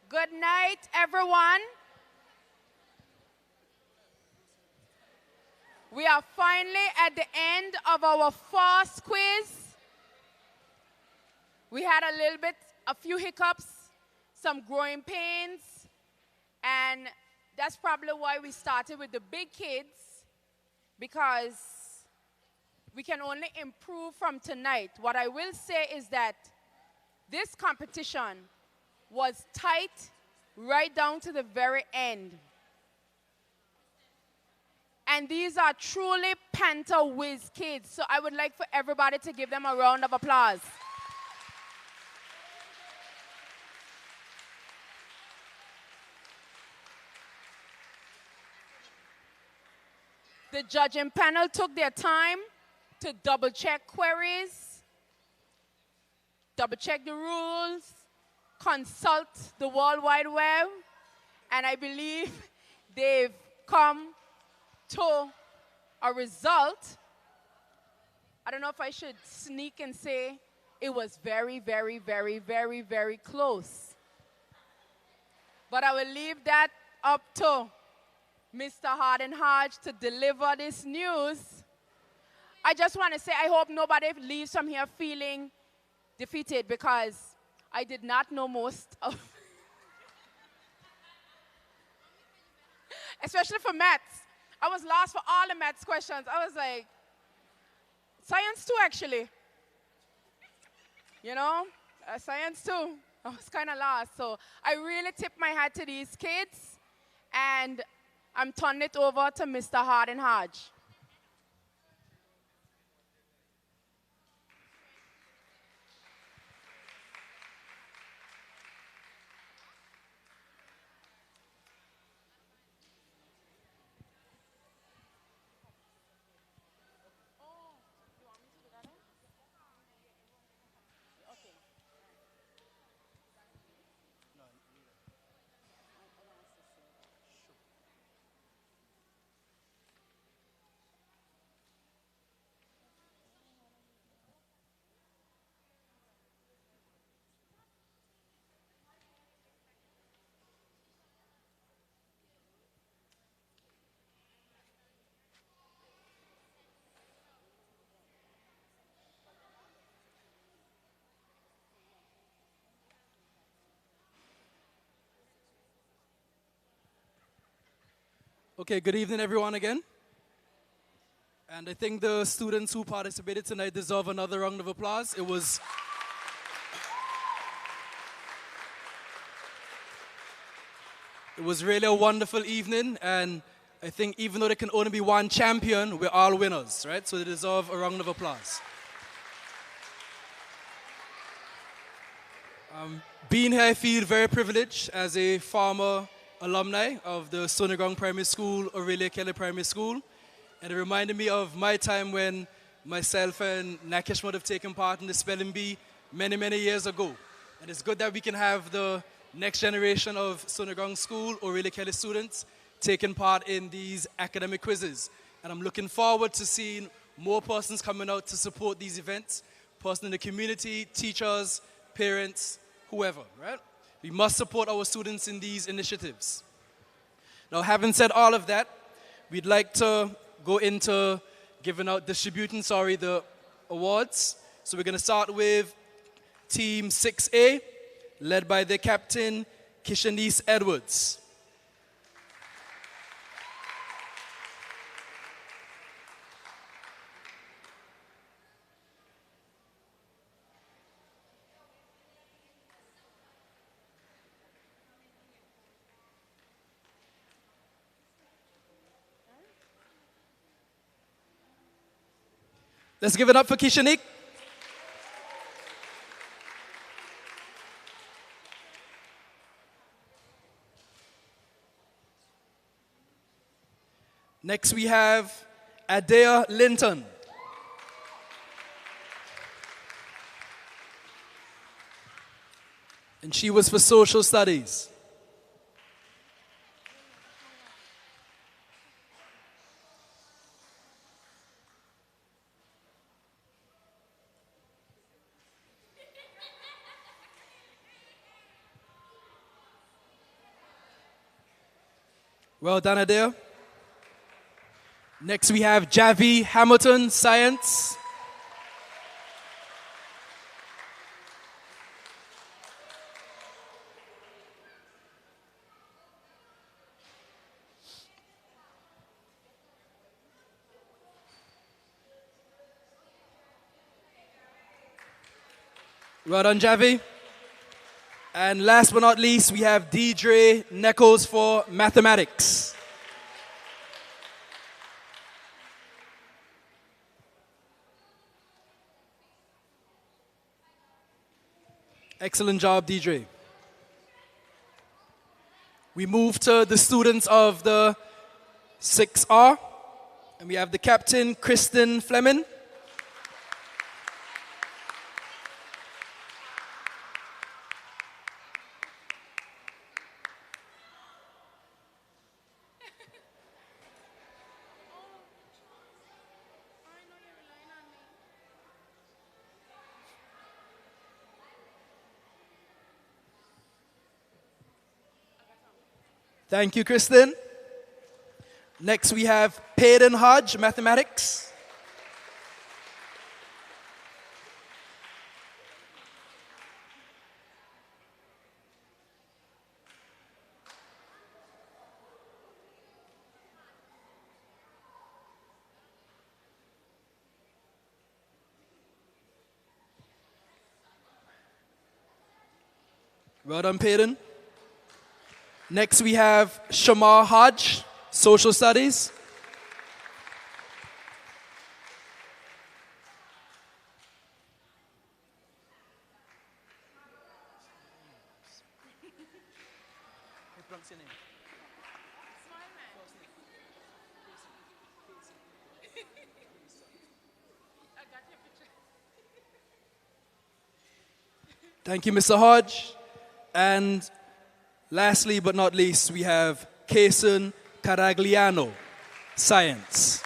Good night, everyone. We are finally at the end of our first quiz. We had a few hiccups, some growing pains, and that's probably why we started with the big kids, because we can only improve from tonight. What I will say is that this competition was tight right down to the very end. And these are truly Panther Whiz kids. So I would like for everybody to give them a round of applause. The judging panel took their time to double check queries, double check the rules, consult the World Wide Web, and I believe they've come to a result. I don't know if I should sneak and say it was very, very, very, very, very close. But I will leave that up to Mr. Harden Hodge to deliver this news. I just want to say I hope nobody leaves from here feeling defeated, because I did not know most of, especially for maths. I was lost for all the maths questions. I was like, science too, actually. You know, science too. I was kind of lost. So I really tip my hat to these kids, and I'm turning it over to Mr. Harden Hodge. Okay, good evening, everyone, again. And I think the students who participated tonight deserve another round of applause. It was really a wonderful evening, and I think even though there can only be one champion, we're all winners, right? So they deserve a round of applause. Being here, I feel very privileged as a former alumni of the Sonnegang Primary School, Aurelia Kelly Primary School. And it reminded me of my time when myself and Nakesh would have taken part in the spelling bee many, many years ago. And it's good that we can have the next generation of Sonnegang School, Aurelia Kelly students, taking part in these academic quizzes. And I'm looking forward to seeing more persons coming out to support these events, persons in the community, teachers, parents, whoever, right? We must support our students in these initiatives. Now, having said all of that, we'd like to go into distributing the awards. So we're going to start with Team 6A, led by the captain, Kishanice Edwards. Let's give it up for Kishanik. Next we have Adea Linton. And she was for social studies. Well done, Adair. Next we have Javi Hamilton, Science. Well done, Javi. And last but not least, we have Deidre Neckles for Mathematics. Excellent job, Deidre. We move to the students of the 6R, and we have the captain, Kristen Fleming. Thank you, Kristen. Next, we have Payden Hodge, Mathematics. Well done, Payden. Next, we have Shamar Hodge, Social Studies. Thank you, Mr. Hodge. And lastly but not least, we have Kason Caragliano, Science.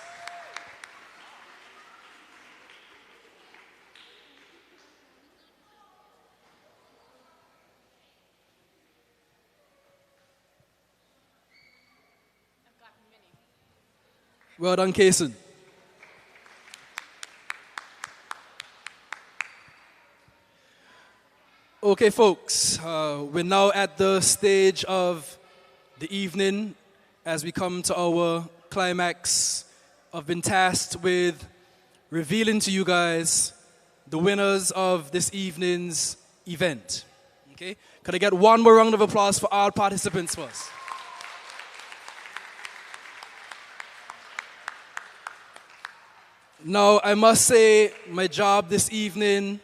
Well done, Kason. Okay, folks, we're now at the stage of the evening as we come to our climax. I've been tasked with revealing to you guys the winners of this evening's event. Okay, could I get one more round of applause for all participants first? Now, I must say my job this evening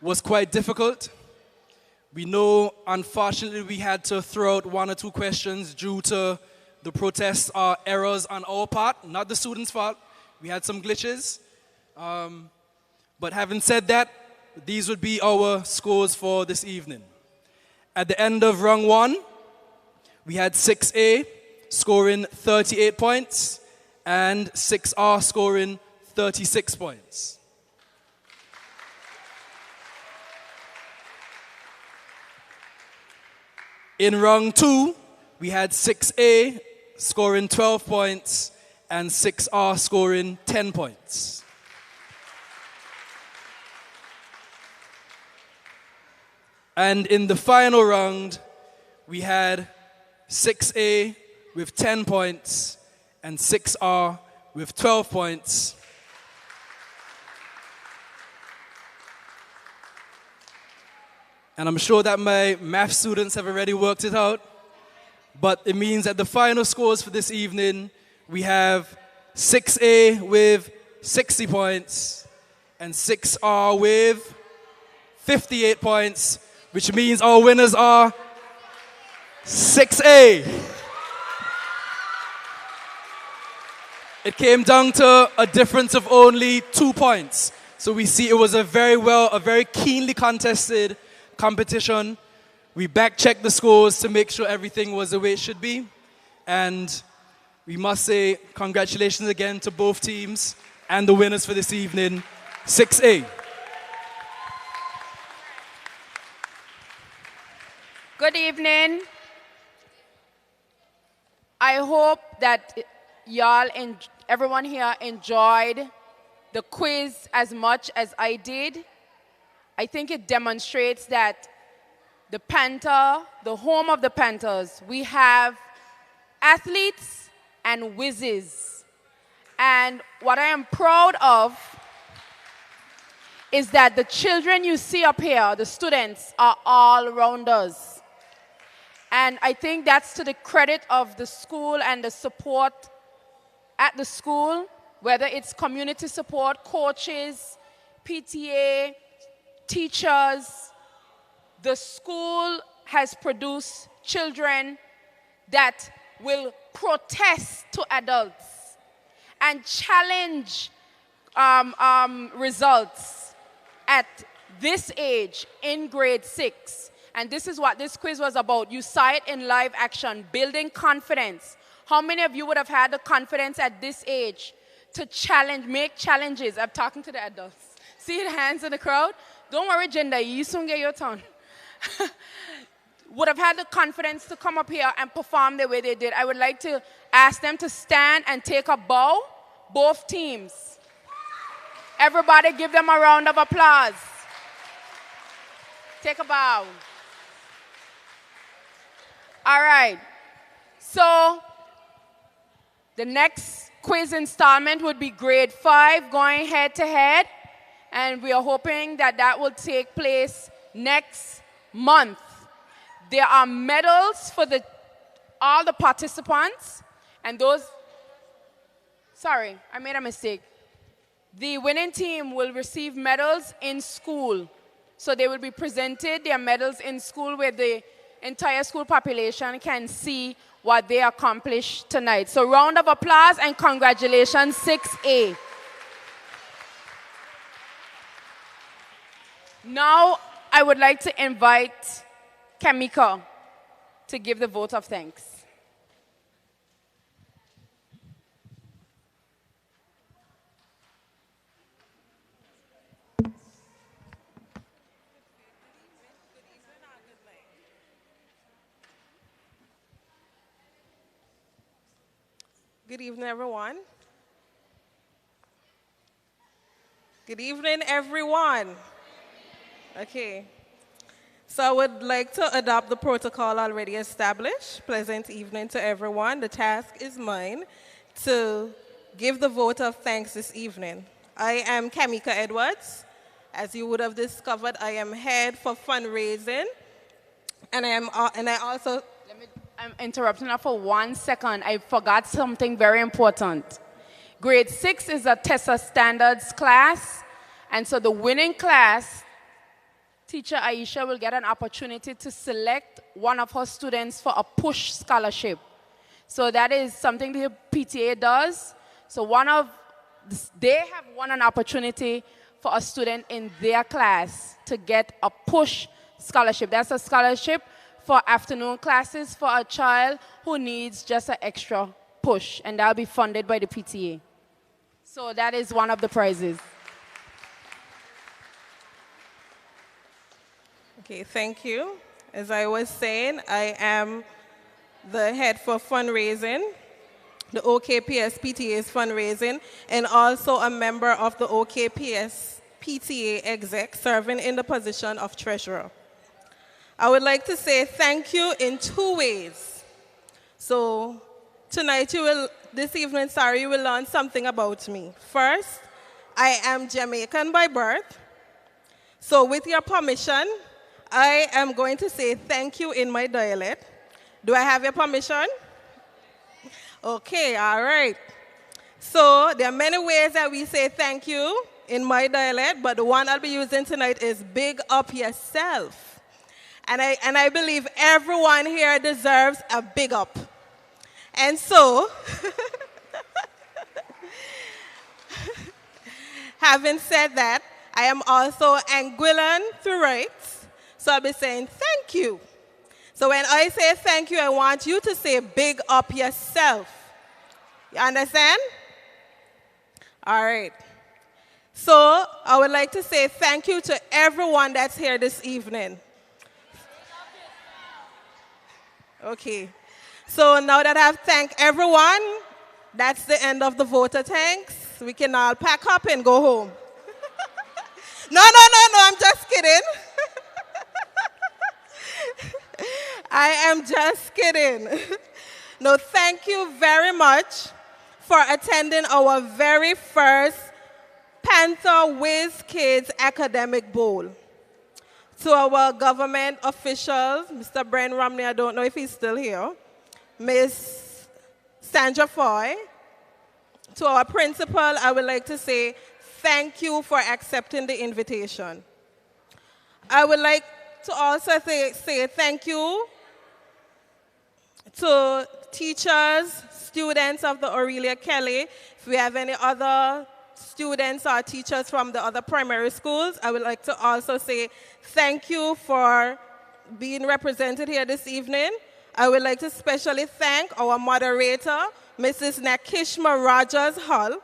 was quite difficult. We know, unfortunately, we had to throw out one or two questions due to the protests or errors on our part, not the students' fault. We had some glitches. But having said that, these would be our scores for this evening. At the end of round one, we had 6A scoring 38 points and 6R scoring 36 points. In round two, we had 6A scoring 12 points and 6R scoring 10 points. And in the final round, we had 6A with 10 points and 6R with 12 points. And I'm sure that my math students have already worked it out. But it means that the final scores for this evening, we have 6A with 60 points and 6R with 58 points, which means our winners are 6A. It came down to a difference of only 2 points. So we see it was a very keenly contested competition. We back-checked the scores to make sure everything was the way it should be. And we must say congratulations again to both teams and the winners for this evening, 6A. Good evening. I hope that y'all and everyone here enjoyed the quiz as much as I did. I think it demonstrates that the Panther, the home of the Panthers, we have athletes and whizzes. And what I am proud of is that the children you see up here, the students, are all rounders. And I think that's to the credit of the school and the support at the school, whether it's community support, coaches, PTA, teachers. The school has produced children that will protest to adults and challenge results at this age in grade 6. And this is what this quiz was about. You saw it in live action, building confidence. How many of you would have had the confidence at this age to challenge, make challenges? I'm talking to the adults. See the hands in the crowd? Don't worry, Gender, you soon get your turn. Would have had the confidence to come up here and perform the way they did. I would like to ask them to stand and take a bow, both teams. Everybody give them a round of applause. Take a bow. All right. So the next quiz installment would be grade 5 going head to head. And we are hoping that that will take place next month. There are medals for all the participants. And those, sorry, I made a mistake. The winning team will receive medals in school. So they will be presented their medals in school where the entire school population can see what they accomplished tonight. So round of applause and congratulations, 6A. Now I would like to invite Kamika to give the vote of thanks. Good evening, everyone. Good evening, everyone. Okay. So I would like to adopt the protocol already established. Pleasant evening to everyone. The task is mine to give the vote of thanks this evening. I am Kamika Edwards. As you would have discovered, I am head for fundraising, and I also. I'm interrupting her for 1 second. I forgot something very important. Grade 6 is a TESA standards class, and so the winning class, Teacher Aisha will get an opportunity to select one of her students for a push scholarship. So that is something the PTA does. So they have won an opportunity for a student in their class to get a push scholarship. That's a scholarship for afternoon classes for a child who needs just an extra push, and that'll be funded by the PTA. So that is one of the prizes. Okay, thank you. As I was saying, I am the head for fundraising, the OKPS PTA's fundraising, and also a member of the OKPS PTA exec, serving in the position of treasurer. I would like to say thank you in 2 ways. So tonight, this evening, you will learn something about me. First, I am Jamaican by birth. So with your permission, I am going to say thank you in my dialect. Do I have your permission? Okay, all right. So there are many ways that we say thank you in my dialect, but the one I'll be using tonight is big up yourself. And I believe everyone here deserves a big up. And so, having said that, I am also Anguillan through rights, so I'll be saying thank you. So when I say thank you, I want you to say big up yourself. You understand? All right. So I would like to say thank you to everyone that's here this evening. Okay. So now that I've thanked everyone, that's the end of the voter thanks. We can all pack up and go home. No, I'm just kidding. I am just kidding. No, thank you very much for attending our very first Panther Whiz Kids Academic Bowl. To our government officials, Mr. Brent Romney, I don't know if he's still here, Miss Sandra Foy, to our principal, I would like to say thank you for accepting the invitation. I would like to also say thank you to teachers, students of the Aurelia Kelly. If we have any other students or teachers from the other primary schools, I would like to also say thank you for being represented here this evening. I would like to especially thank our moderator, Mrs. Nakishma Rogers Hull.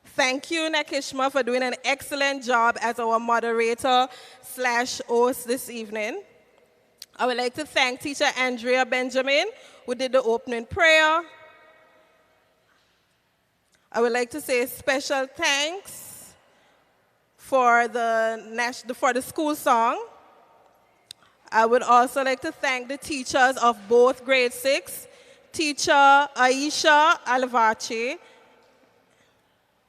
Thank you, Nakishma, for doing an excellent job as our moderator/host this evening. I would like to thank teacher Andrea Benjamin, who did the opening prayer. I would like to say special thanks for the school song. I would also like to thank the teachers of both grade 6, teacher Aisha Alvache.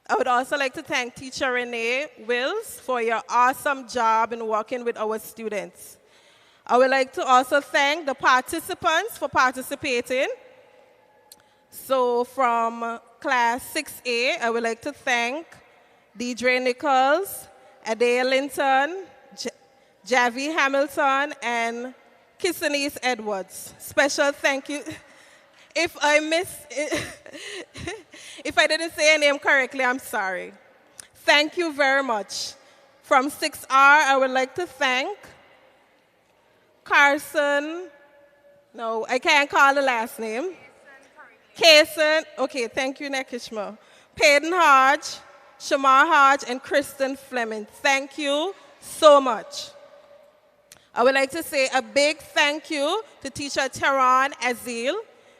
I would also like to thank teacher Renee Wills for your awesome job in working with our students. I would like to also thank the participants for participating. So from class 6A, I would like to thank Deidre Nichols, Adair Linton, Javi Hamilton, and Kissenese Edwards. Special thank you. If I didn't say your name correctly, I'm sorry. Thank you very much. From 6R, I would like to thank Carson. No, I can't call the last name. Kason. Okay, thank you, Nekishma. Peyton Hodge, Shamar Hodge, and Kristen Fleming. Thank you so much. I would like to say a big thank you to teacher Tehran Azil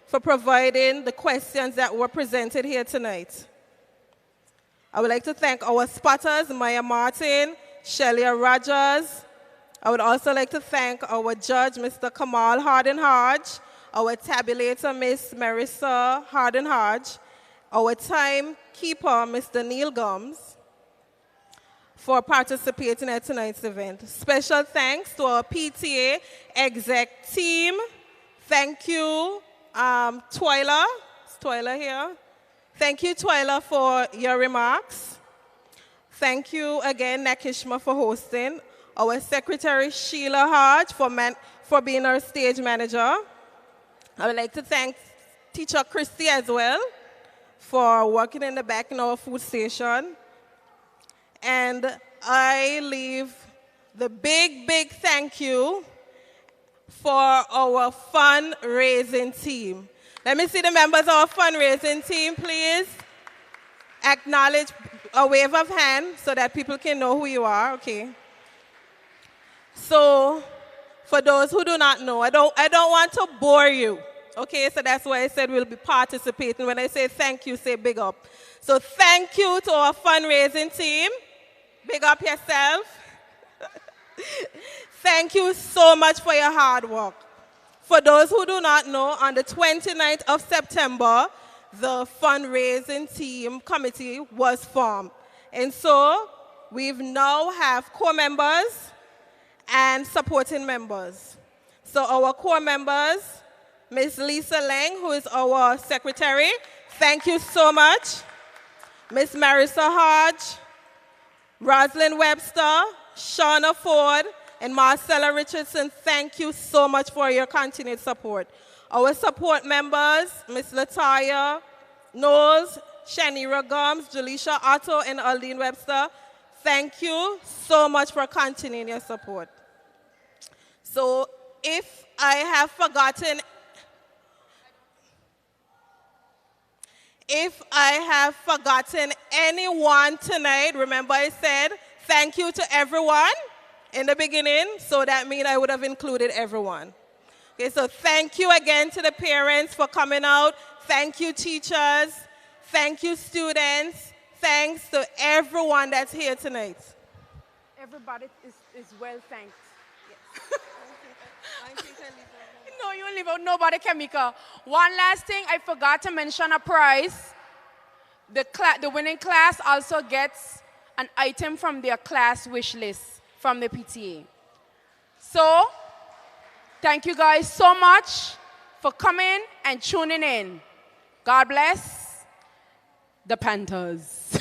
for providing the questions that were presented here tonight. I would like to thank our spotters, Maya Martin, Shelia Rogers. I would also like to thank our judge, Mr. Kamal Harden-Hodge, our tabulator, Miss Marissa Harden-Hodge, our timekeeper, Mr. Neil Gums, for participating at tonight's event. Special thanks to our PTA exec team. Thank you, Twyla. Is Twyla here? Thank you, Twyla, for your remarks. Thank you again, Nakishma, for hosting. Our secretary, Sheila Hodge, for being our stage manager. I would like to thank teacher Christy as well for working in the back in our food station. And I leave the big, big thank you for our fundraising team. Let me see the members of our fundraising team, please. Acknowledge a wave of hand so that people can know who you are. Okay. So, for those who do not know, I don't want to bore you. Okay, so that's why I said we'll be participating. When I say thank you, say big up. So thank you to our fundraising team. Big up yourself. Thank you so much for your hard work. For those who do not know, on the 29th of September, the fundraising team committee was formed. And so we now have core members and supporting members. So our core members, Ms. Lisa Lang, who is our secretary, thank you so much. Ms. Marissa Hodge, Rosalind Webster, Shauna Ford, and Marcella Richardson, thank you so much for your continued support. Our support members, Ms. Lataya Knowles, Shanira Gomes, Jaleisha Otto, and Aldine Webster, thank you so much for continuing your support. So if I have forgotten anyone tonight, remember I said thank you to everyone in the beginning, so that means I would have included everyone. Okay, so thank you again to the parents for coming out. Thank you, teachers. Thank you, students. Thanks to everyone that's here tonight. Everybody is well thanked. Yes. No, you leave out nobody, Kamika. One last thing, I forgot to mention a prize. The winning class also gets an item from their class wish list from the PTA. So, thank you guys so much for coming and tuning in. God bless the Panthers.